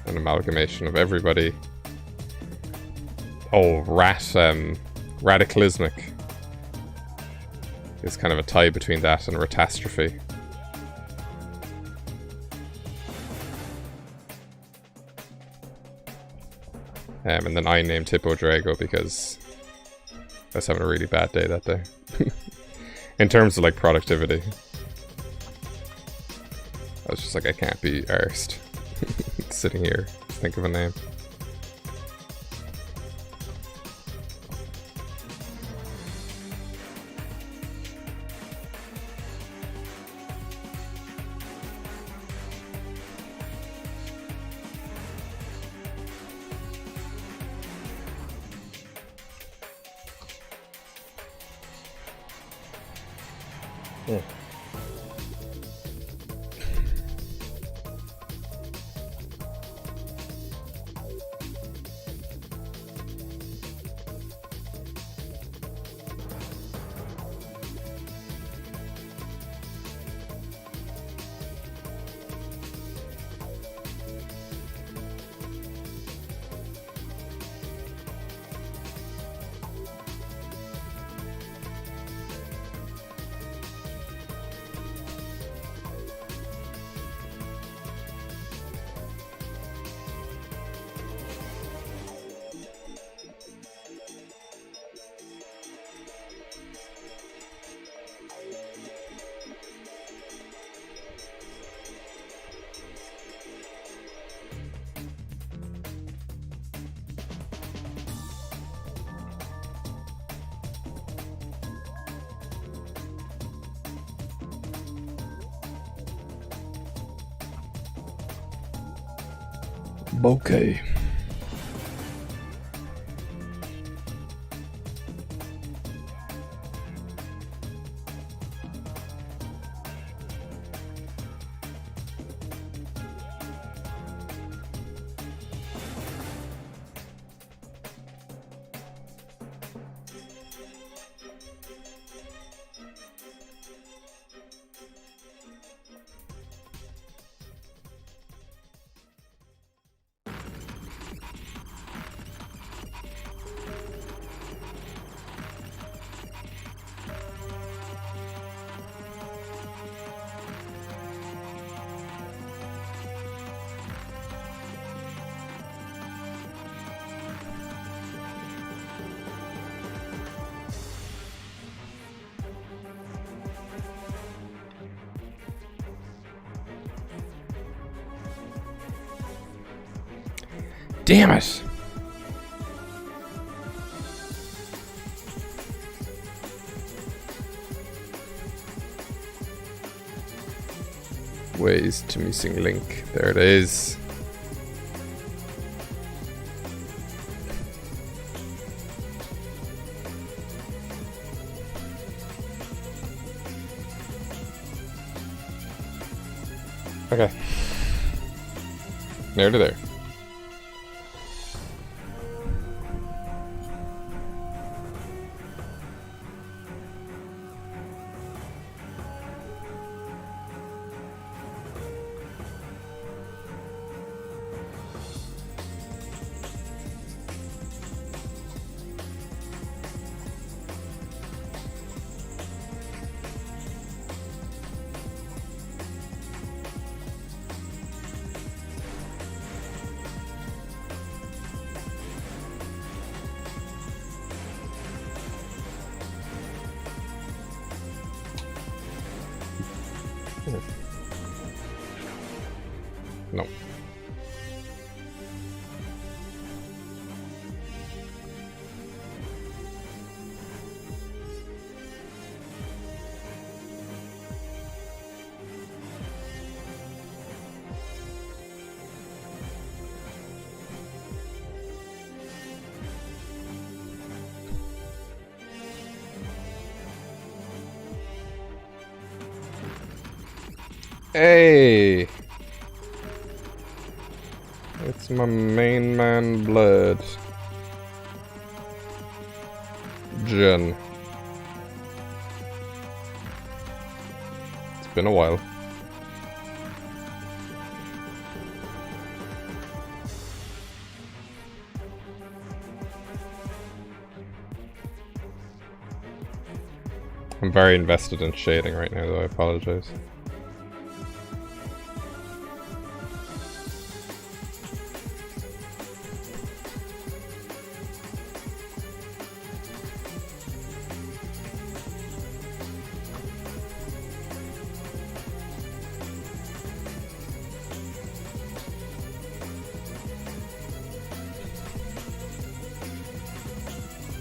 an amalgamation of everybody. Oh, Radicalismic is kind of a tie between that and Retastrophe. And then I named Hippo Drago because I was having a really bad day that day. In terms of like productivity. I was just like, I can't be arsed sitting here to think of a name. Okay. Damn it! Ways to missing link. There it is. Okay. Nearly there. No. Hey! It's my main man blood. Jen. It's been a while. I'm very invested in shading right now, though. I apologize.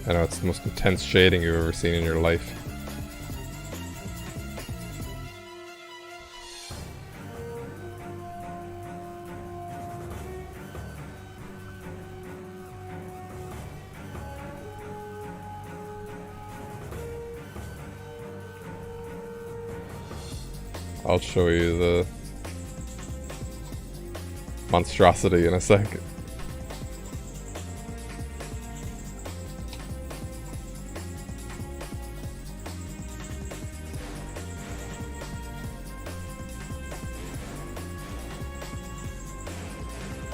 I know, it's the most intense shading you've ever seen in your life. I'll show you the monstrosity in a sec.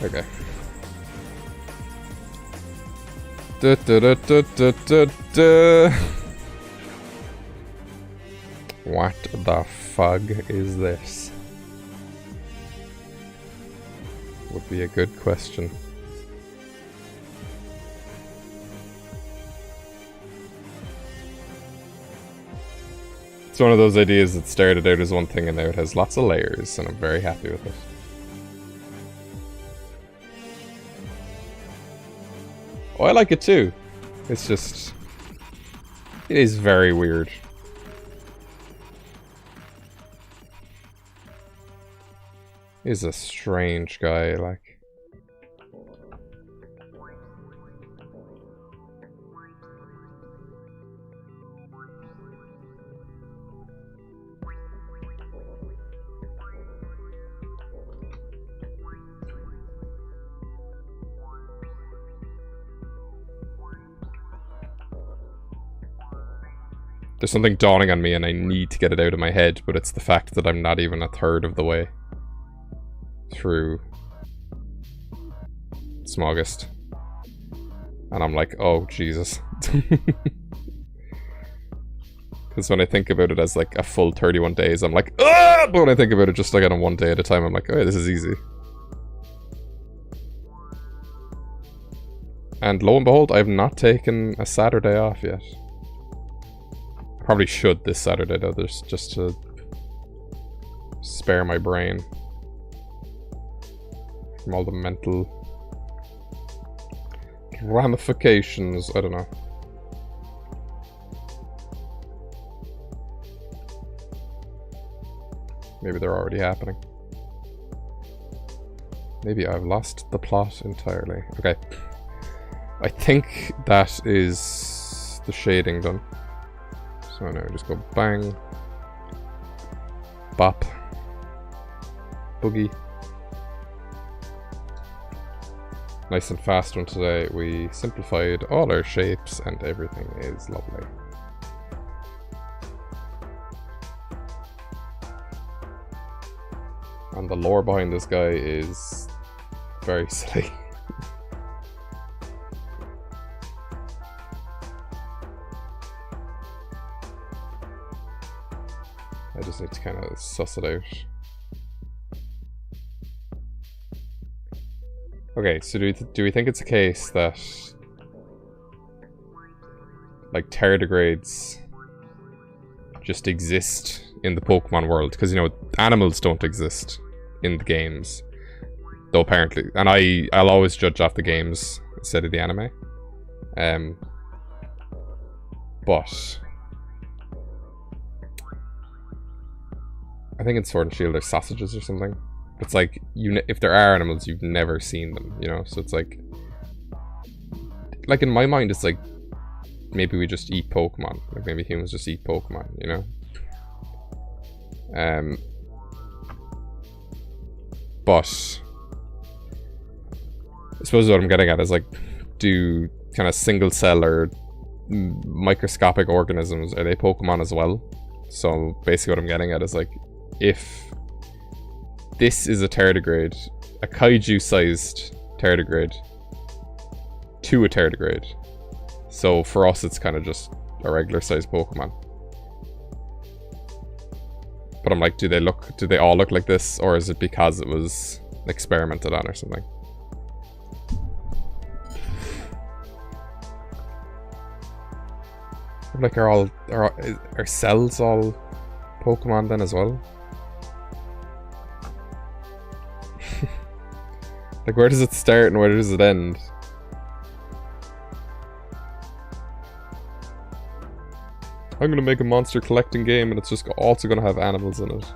Okay. Da, da, da, da, da, da, da. What the fug is this? Would be a good question. It's one of those ideas that started out as one thing and now it has lots of layers, and I'm very happy with it. Oh, I like it too. It's just... it is very weird. He's a strange guy, like... There's something dawning on me and I need to get it out of my head, but it's the fact that I'm not even a third of the way through Smaugust. And I'm like, oh, Jesus. Because when I think about it as like a full 31 days, I'm like, ah! But when I think about it just like on a 1 day at a time, I'm like, oh, this is easy. And lo and behold, I have not taken a Saturday off yet. Probably should this Saturday though, just to spare my brain from all the mental ramifications. I don't know. Maybe they're already happening. Maybe I've lost the plot entirely. Okay. I think that is the shading done. So now just go bang, bop, boogie. Nice and fast one today. We simplified all our shapes and everything is lovely. And the lore behind this guy is very silly. I just need to kind of suss it out. Okay, so do we think it's a case that like tardigrades just exist in the Pokemon world? Because, you know, animals don't exist in the games, though apparently, and I'll always judge off the games instead of the anime. But I think in Sword and Shield there's sausages or something. It's like, if there are animals, you've never seen them, you know? So it's like in my mind, it's like, maybe we just eat Pokemon. Like, maybe humans just eat Pokemon, you know? But I suppose what I'm getting at is, like, do kind of single cell or microscopic organisms, are they Pokemon as well? So basically what I'm getting at is, like, if this is a tardigrade, a kaiju-sized tardigrade, to a tardigrade, so for us it's kind of just a regular-sized Pokemon. But I'm like, do they all look like this, or is it because it was experimented on or something? I'm like, are cells all Pokemon then as well? Like, where does it start and where does it end? I'm gonna make a monster collecting game and it's just also gonna have animals in it.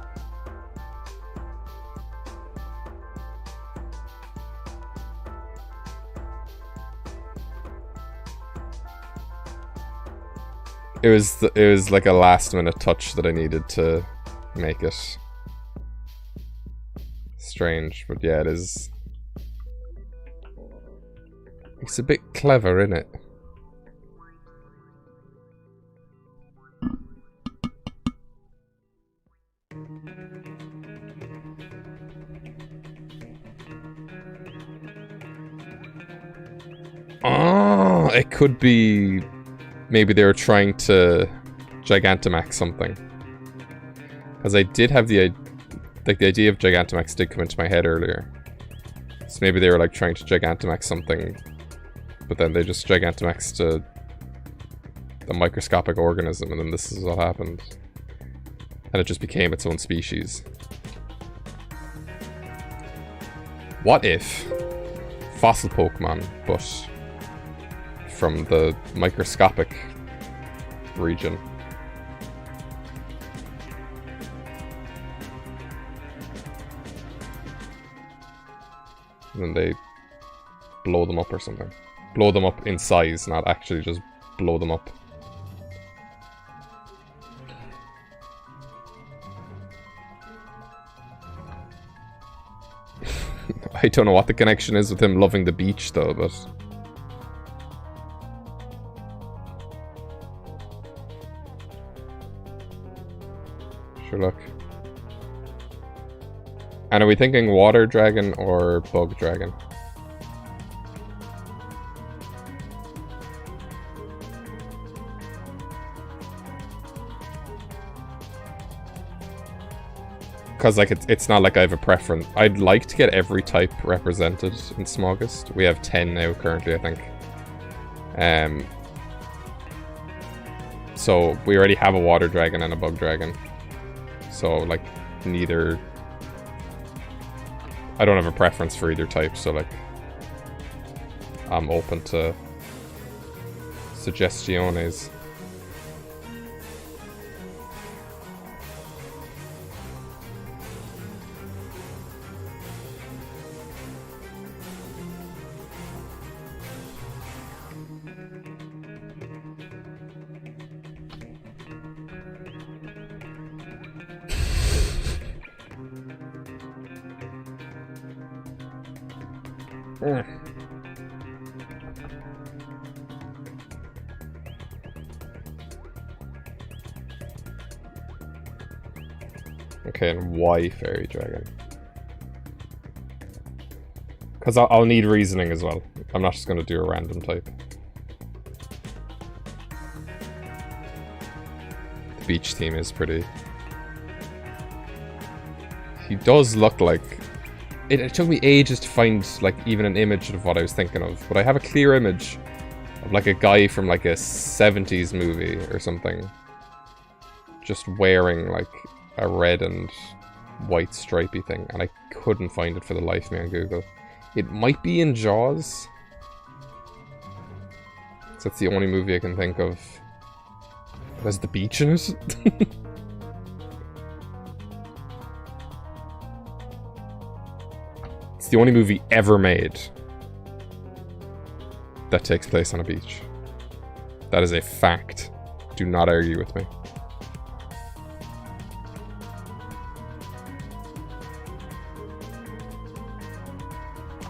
It was like a last minute touch that I needed to make it strange, but yeah, it is. It's a bit clever, isn't it? Oh, it could be. Maybe they were trying to Gigantamax something. Because I did have the idea of Gigantamax did come into my head earlier. So maybe they were like trying to Gigantamax something, but then they just Gigantamaxed a microscopic organism, and then this is what happened. And it just became its own species. What if fossil Pokemon, but from the microscopic region? And then they blow them up or something. Blow them up in size, not actually just blow them up. I don't know what the connection is with him loving the beach though, but... Sure, look. And are we thinking water dragon or bug dragon? Because like it's not like I have a preference. I'd like to get every type represented in Smaugust. We have 10 now currently, I think. So we already have a water dragon and a bug dragon. So like neither... I don't have a preference for either type, so like I'm open to suggestiones. Okay, and why fairy dragon? Because I'll need reasoning as well. I'm not just going to do a random type. The beach theme is pretty... He does look like... It took me ages to find, like, even an image of what I was thinking of. But I have a clear image of, like, a guy from, like, a 70s movie or something. Just wearing, like, a red and white stripy thing. And I couldn't find it for the life of me on Google. It might be in Jaws. So that's the only movie I can think of. Has the beach in it? It's the only movie ever made that takes place on a beach. That is a fact. Do not argue with me.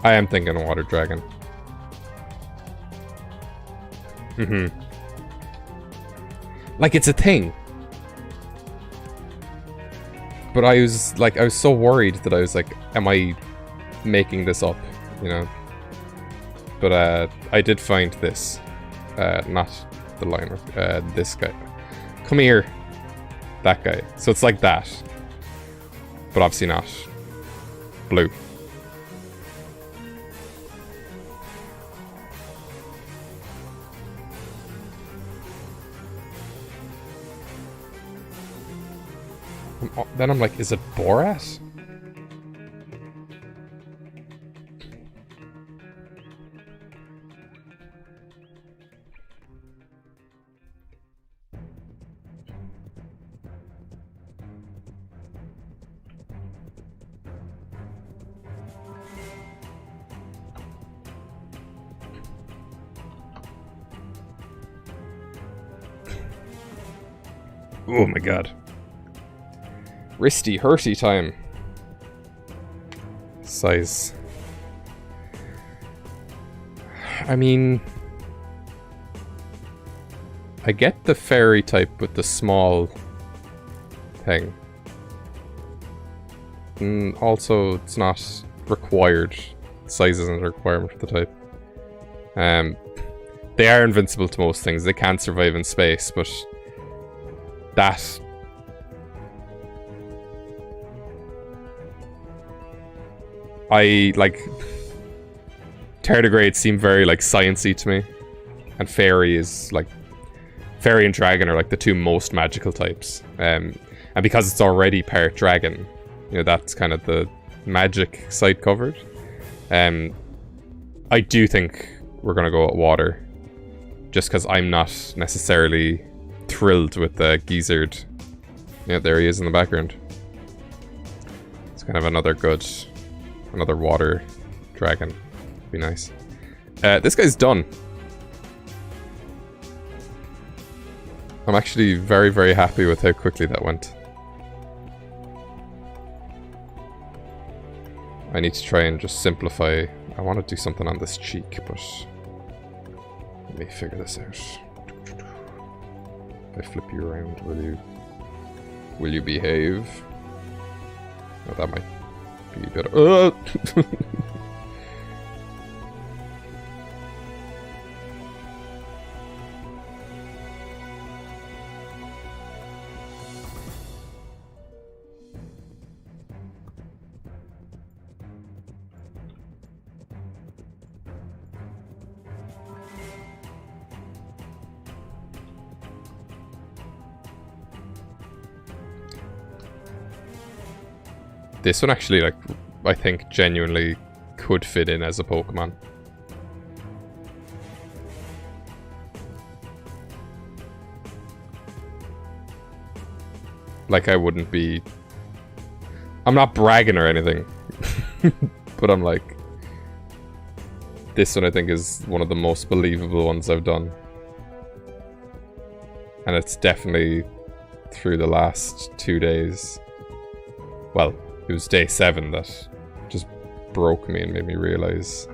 I am thinking water dragon. Like, it's a thing. But I was so worried that I was like, am I making this up, you know? But I did find this. Not the line, this guy. Come here. That guy. So it's like that. But obviously not blue. Then I'm like, is it Borat? Oh my god. Wristy, hurty time. size. I mean, I get the fairy type with the small thing. And also, it's not required. Size isn't a requirement for the type. They are invincible to most things. They can survive in space, but that... Tardigrades seem very, like, sciencey to me. And Fairy is, like... Fairy and Dragon are, like, the two most magical types. And because it's already part Dragon, you know, that's kind of the magic side covered. I do think we're gonna go at Water. Just because I'm not necessarily thrilled with the Gizzard. Yeah, there he is in the background. It's kind of another water dragon. Be nice. This guy's done. I'm actually very, very happy with how quickly that went. I need to try and just simplify. I want to do something on this cheek, but let me figure this out. If I flip you around, will you behave? Oh, that might be better. This one actually, like, I think genuinely could fit in as a Pokemon. Like, I wouldn't be... I'm not bragging or anything. But I'm like... This one I think is one of the most believable ones I've done. And it's definitely through the last 2 days. Well, it was day 7 that just broke me and made me realize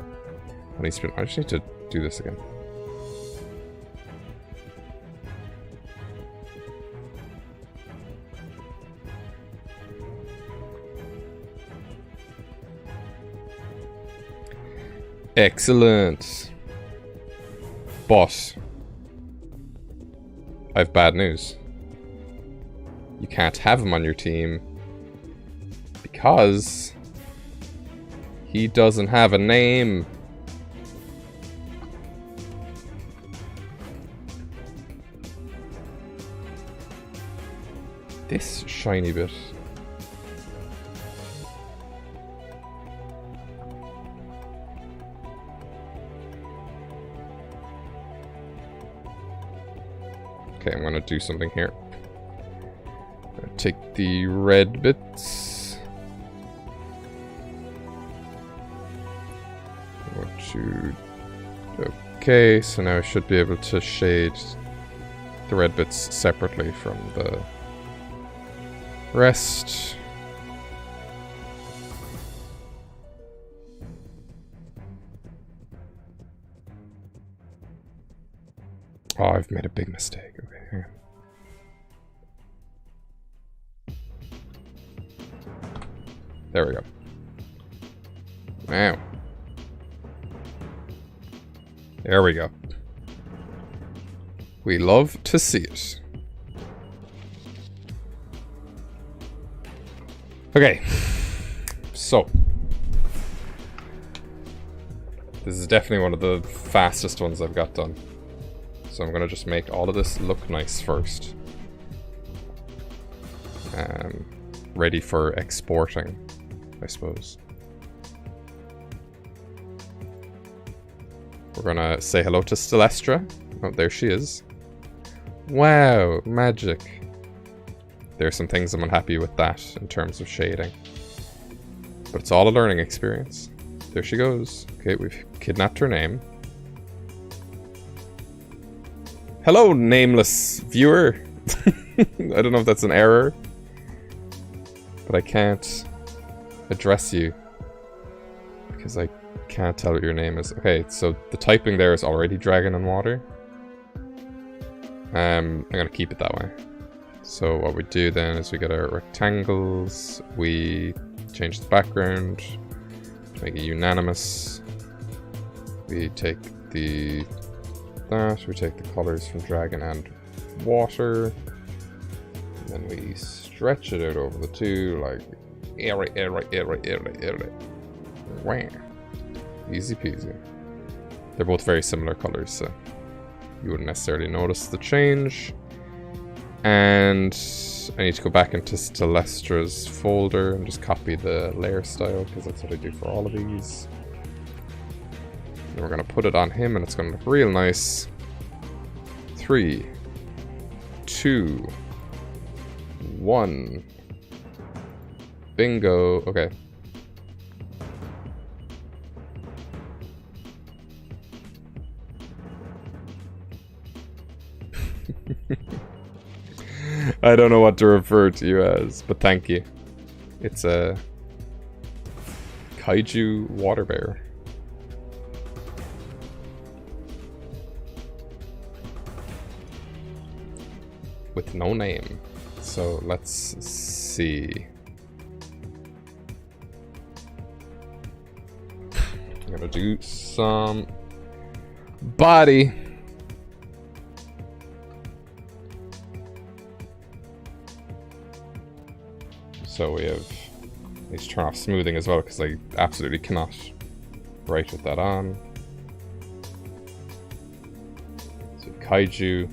I just need to do this again. Excellent. But I have bad news. You can't have him on your team because he doesn't have a name. This shiny bit. Okay, I'm gonna do something here. I'm gonna take the red bits. Okay, so now I should be able to shade the red bits separately from the rest. Oh, I've made a big mistake. Okay, hang on. There we go. Now. There we go. We love to see it. Okay. So. This is definitely one of the fastest ones I've got done. So I'm going to just make all of this look nice first. Ready for exporting, I suppose. We're gonna say hello to Celestra. Oh, there she is. Wow, magic. There are some things I'm unhappy with that in terms of shading. But it's all a learning experience. There she goes. Okay, we've kidnapped her name. Hello, nameless viewer. I don't know if that's an error. But I can't address you Because I can't tell what your name is. Okay, so the typing there is already dragon and water. I'm gonna keep it that way. So what we do then is we get our rectangles, we change the background, make it unanimous. We take we take the colors from dragon and water, and then we stretch it out over the two like Wow. Easy peasy. They're both very similar colors, so you wouldn't necessarily notice the change. And I need to go back into Stellestra's folder and just copy the layer style, because that's what I do for all of these. And we're going to put it on him, and it's going to look real nice. 3, 2, 1. Bingo. Okay. I don't know what to refer to you as, but thank you. It's a kaiju water bear. With no name. So let's see. I'm gonna do some body. So we have, let's turn off smoothing as well, because I absolutely cannot write with that on. So kaiju.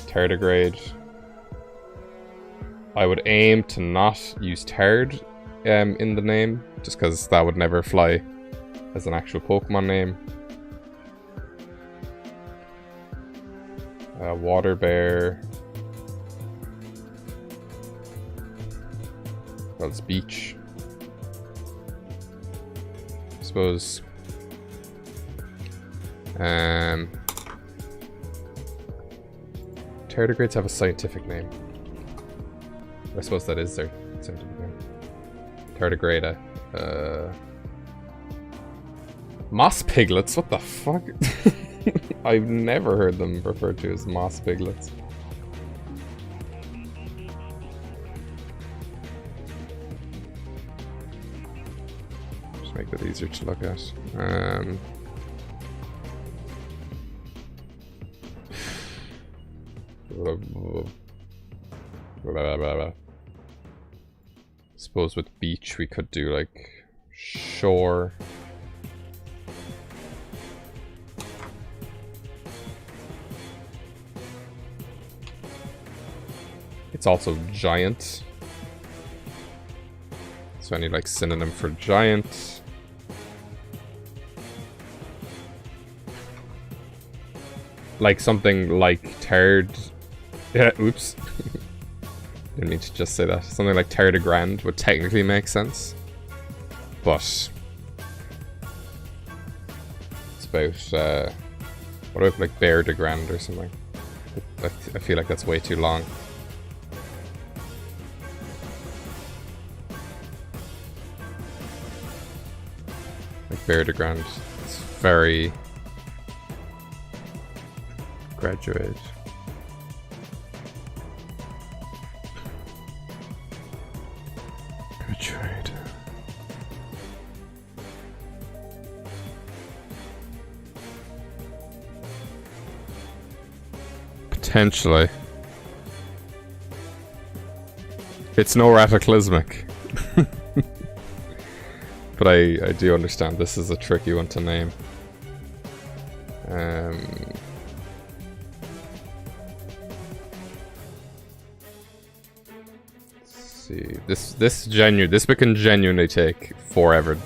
Tardigrade. I would aim to not use Tard in the name, just because that would never fly as an actual Pokemon name. Water bear. Well, it's beach, I suppose. Tardigrades have a scientific name. I suppose that is their scientific name. Tardigrade. Moss piglets? What the fuck? I've never heard them referred to as moss piglets. Just make that easier to look at. Suppose with beach we could do like shore. It's also giant. So I need like synonym for giant. Like something like Tard. Yeah, oops. Didn't mean to just say that. Something like Tardigrade would technically make sense. But it's about what about like Bear de Grand or something? I feel like that's way too long. Like Bear de Grand. It's very graduate. Graduate. Potentially. It's no Rataclysmic. But I do understand this is a tricky one to name. Let's see. This can genuinely take forever.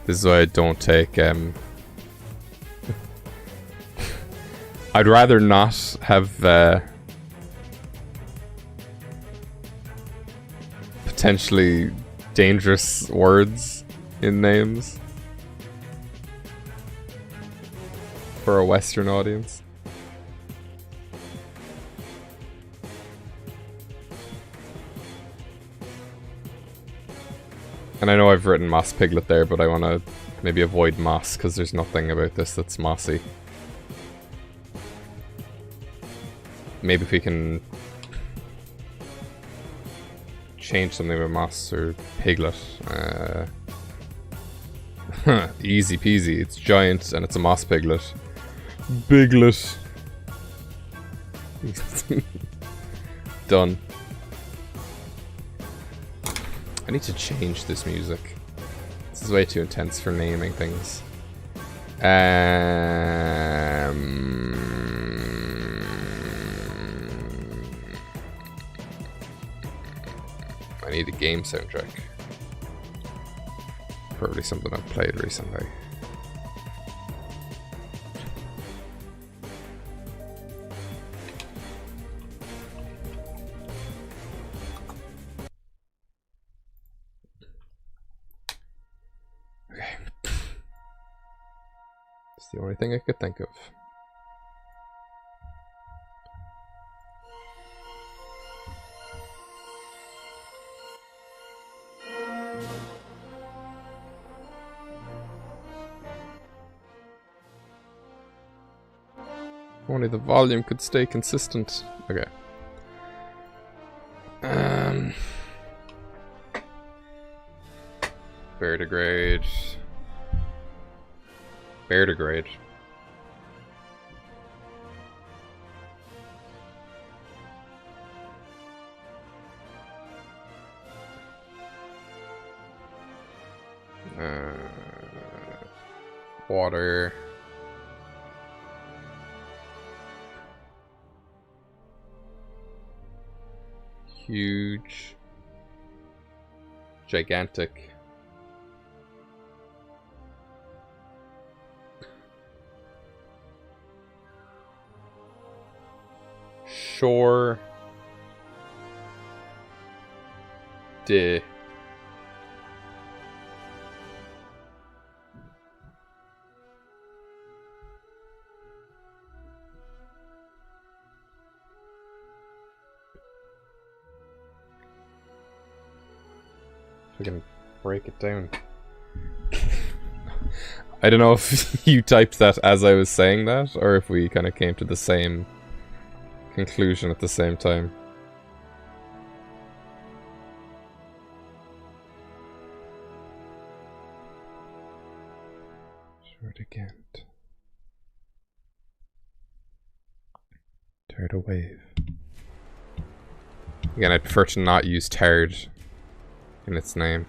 This is why I don't take I'd rather not have potentially dangerous words in names for a Western audience. And I know I've written Moss Piglet there, but I want to maybe avoid moss, because there's nothing about this that's mossy. Maybe if we can change something with moss or piglet. Easy peasy. It's giant and it's a moss piglet. Biglet. Done. I need to change this music. This is way too intense for naming things. I need a game soundtrack. Probably something I've played recently. Okay. It's the only thing I could think of. Only the volume could stay consistent. Okay. Vertigrade. Vertigrade. Water. Huge. Gigantic. Shore. De. We can break it down. I don't know if you typed that as I was saying that, or if we kind of came to the same conclusion at the same time. Short again. Tidal wave. Again, I'd prefer to not use tired in its name,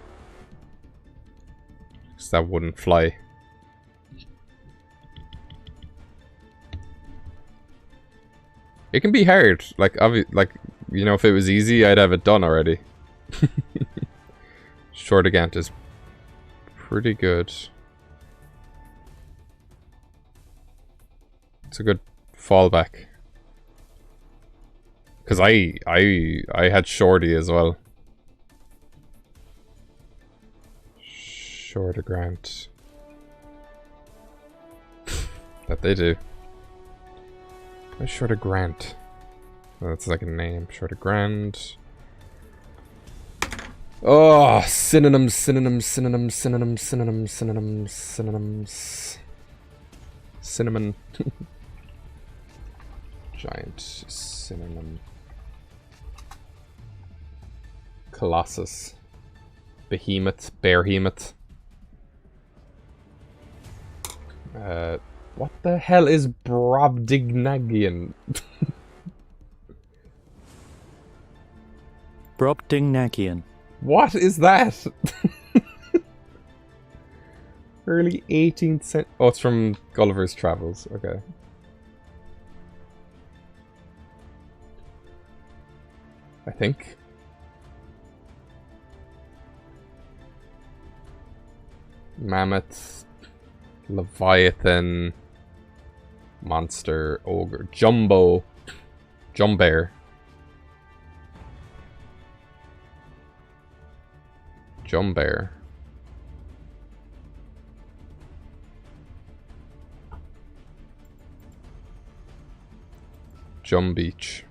because that wouldn't fly. It can be hard, like you know, if it was easy, I'd have it done already. Shortigant is pretty good. It's a good fallback, because I had Shorty as well. Shorter Grant. That they do. What's Shorter Grant? Oh, that's like a name. Shorter Grant. Oh, synonyms, synonyms, synonyms, synonyms, synonyms, synonyms, synonyms. Cinnamon. Giant synonym. Colossus. Behemoth. Bearhemoth. What the hell is Brobdingnagian? Brobdingnagian. What is that? Early 18th century. Oh, it's from Gulliver's Travels. Okay. I think. Mammoth. Leviathan. Monster. Ogre. Jumbo. Jumbear. Jumbear. Jumbeach.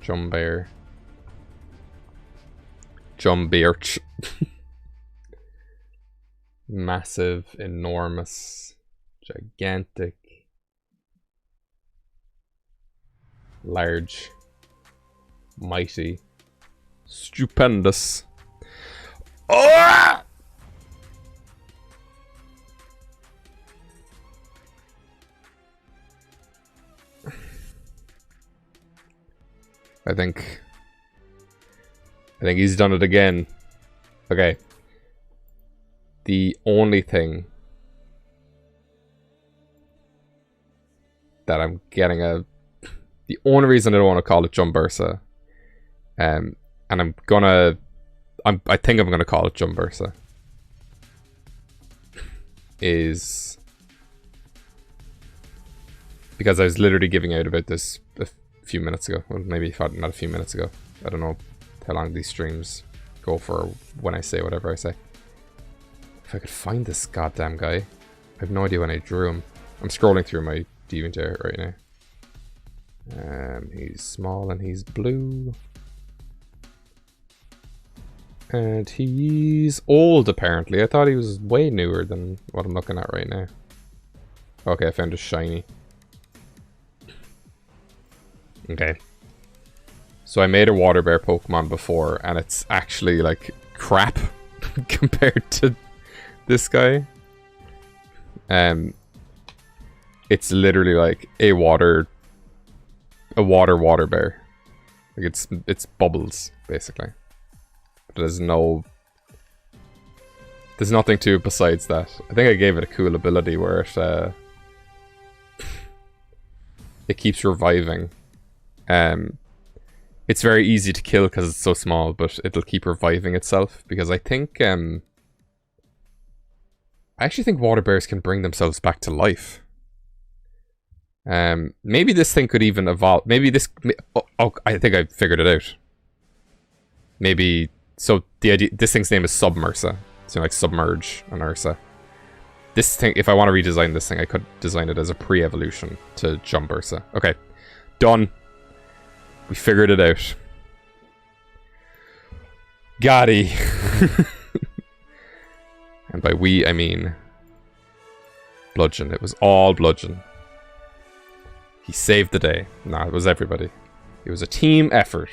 Jumbear. Jumbearch. Massive, enormous, gigantic, large, mighty, stupendous. Oh! I think he's done it again. Okay. The only thing that I'm getting the only reason I don't want to call it Jumbursa, and I think I'm gonna call it Jumbursa, is because I was literally giving out about this a few minutes ago. Well, maybe not a few minutes ago. I don't know how long these streams go for when I say whatever I say. If I could find this goddamn guy. I have no idea when I drew him. I'm scrolling through my DeadBedInstead right now. He's small and he's blue. And he's old, apparently. I thought he was way newer than what I'm looking at right now. Okay, I found a shiny. Okay. So I made a water bear Pokemon before, and it's actually, like, crap compared to this guy. It's literally like a water bear. Like it's bubbles, basically. But there's nothing to it besides that. I think I gave it a cool ability where it keeps reviving. It's very easy to kill because it's so small, but it'll keep reviving itself, because I think I actually think water bears can bring themselves back to life. Maybe this thing could even evolve. Maybe this... Oh, I think I figured it out. Maybe... So, the idea... This thing's name is Submersa. So, like, submerge on Ursa. This thing... If I want to redesign this thing, I could design it as a pre-evolution to Jumbursa. Okay. Done. We figured it out. Gotti. And by we, I mean Bludgeon. It was all Bludgeon. He saved the day. Nah, it was everybody. It was a team effort.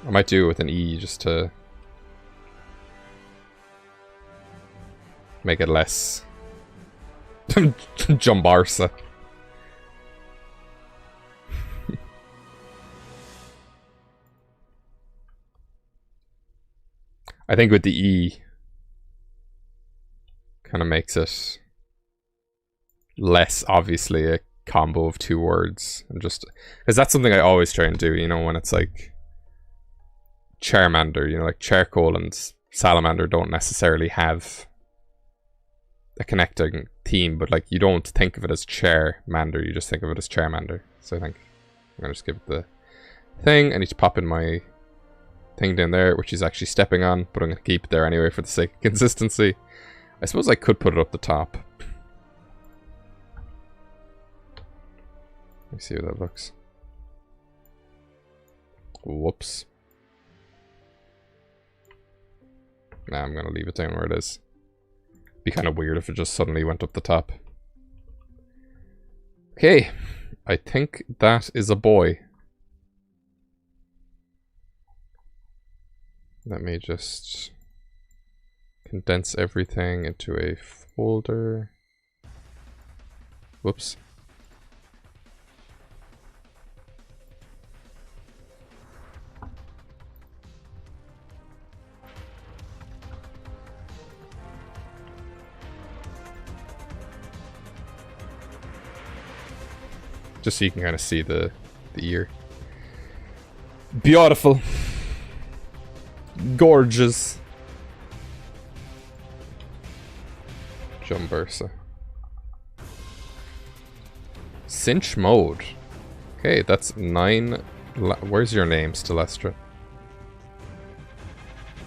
I might do it with an E just to make it less Jumbarsa. I think with the E kind of makes it less obviously a combo of two words, and just because that's something I always try and do, you know, when it's like Charmander, you know, like Charcoal and Salamander don't necessarily have a connecting theme, but like you don't think of it as Charmander, you just think of it as Charmander. So I think I'm gonna just give it the thing. I need to pop in my thing down there, which is actually stepping on, but I'm going to keep it there anyway for the sake of consistency. I suppose I could put it up the top. Let me see how that looks. Whoops. Nah, I'm going to leave it down where it is. Be kind of weird if it just suddenly went up the top. Okay, I think that is a boy. Let me just condense everything into a folder. Whoops. Just so you can kind of see the ear. Beautiful. Gorgeous. Jumbursa. Cinch mode. Okay, that's 9. Where's your name, Stelestra?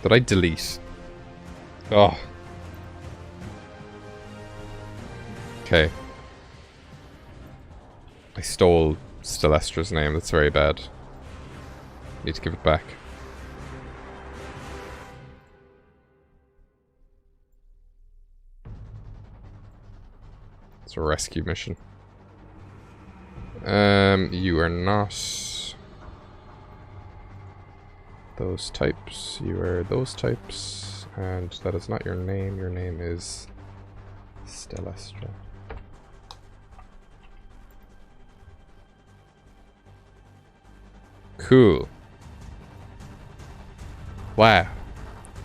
Did I delete? Oh. Okay. I stole Stellestra's name. That's very bad. Need to give it back. It's a rescue mission. You are not those types. You are those types. And that is not your name. Your name is Stellestra. Cool. Wow.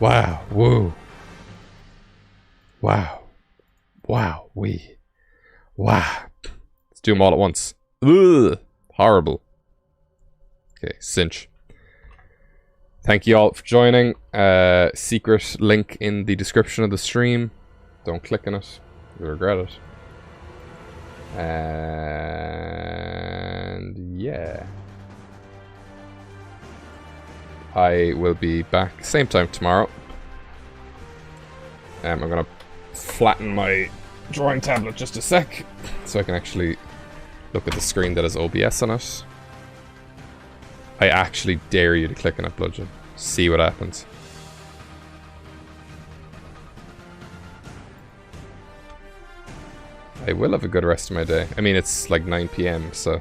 Wow. Woo. Wow. Wow. We. Wow. Let's do them all at once. Ugh. Horrible. Okay, cinch. Thank you all for joining. Secret link in the description of the stream. Don't click on it. You'll regret it. And yeah. I will be back same time tomorrow. I'm gonna flatten my drawing tablet just a sec so I can actually look at the screen that has OBS on it. I actually dare you to click on it, Bludgeon. See what happens. I will have a good rest of my day. I mean, it's like 9 PM, so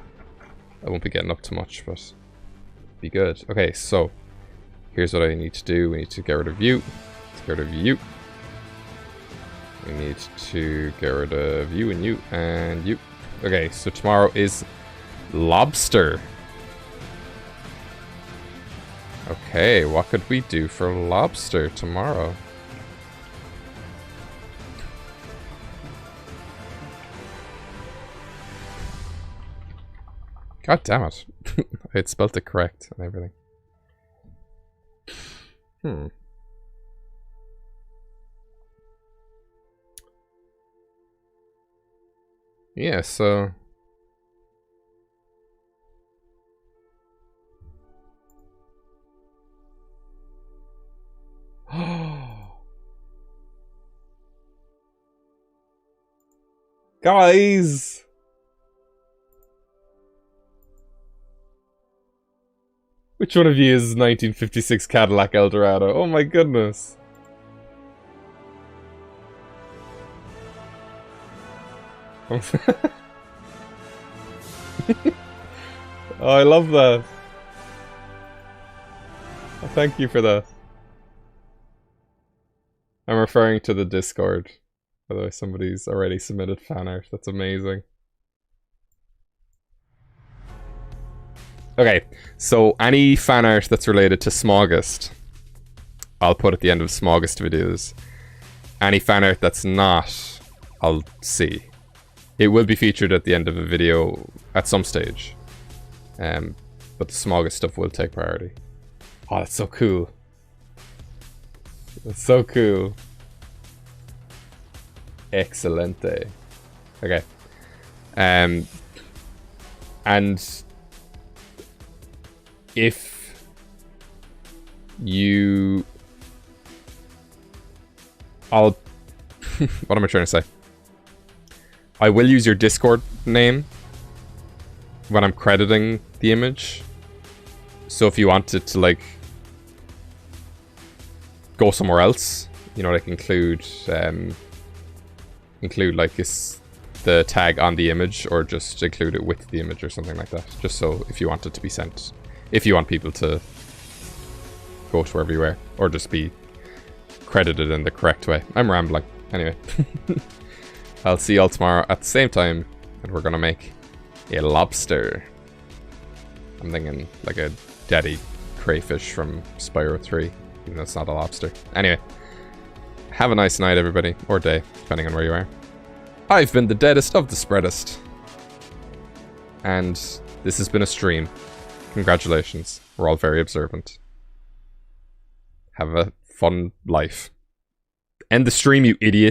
I won't be getting up too much, but be good. Okay, so here's what I need to do. We need to get rid of you. Let's get rid of you. We need to get rid of you and you and you. Okay, so tomorrow is lobster. Okay, what could we do for lobster tomorrow? God damn it. I had spelt it correct and everything. Yeah, so... Guys! Which one of you is 1956 Cadillac Eldorado? Oh my goodness. Oh, I love that. Oh, thank you for that. I'm referring to the Discord. By the way, somebody's already submitted fan art. That's amazing. Okay, so any fan art that's related to Smaugust, I'll put at the end of Smaugust videos. Any fan art that's not, I'll see. It will be featured at the end of a video at some stage. But the Smaugust stuff will take priority. Oh, that's so cool. That's so cool. Excelente. Okay. And if you... what am I trying to say? I will use your Discord name when I'm crediting the image. So if you wanted to, like, go somewhere else, you know, like include like the tag on the image, or just include it with the image or something like that. Just so if you want it to be sent, if you want people to go to wherever you are, or just be credited in the correct way. I'm rambling. Anyway. I'll see y'all tomorrow at the same time, and we're gonna make a lobster. I'm thinking like a daddy crayfish from Spyro 3, even though it's not a lobster. Anyway, have a nice night, everybody, or day, depending on where you are. I've been the deadest of the spreadest, and this has been a stream. Congratulations, we're all very observant. Have a fun life. End the stream, you idiot.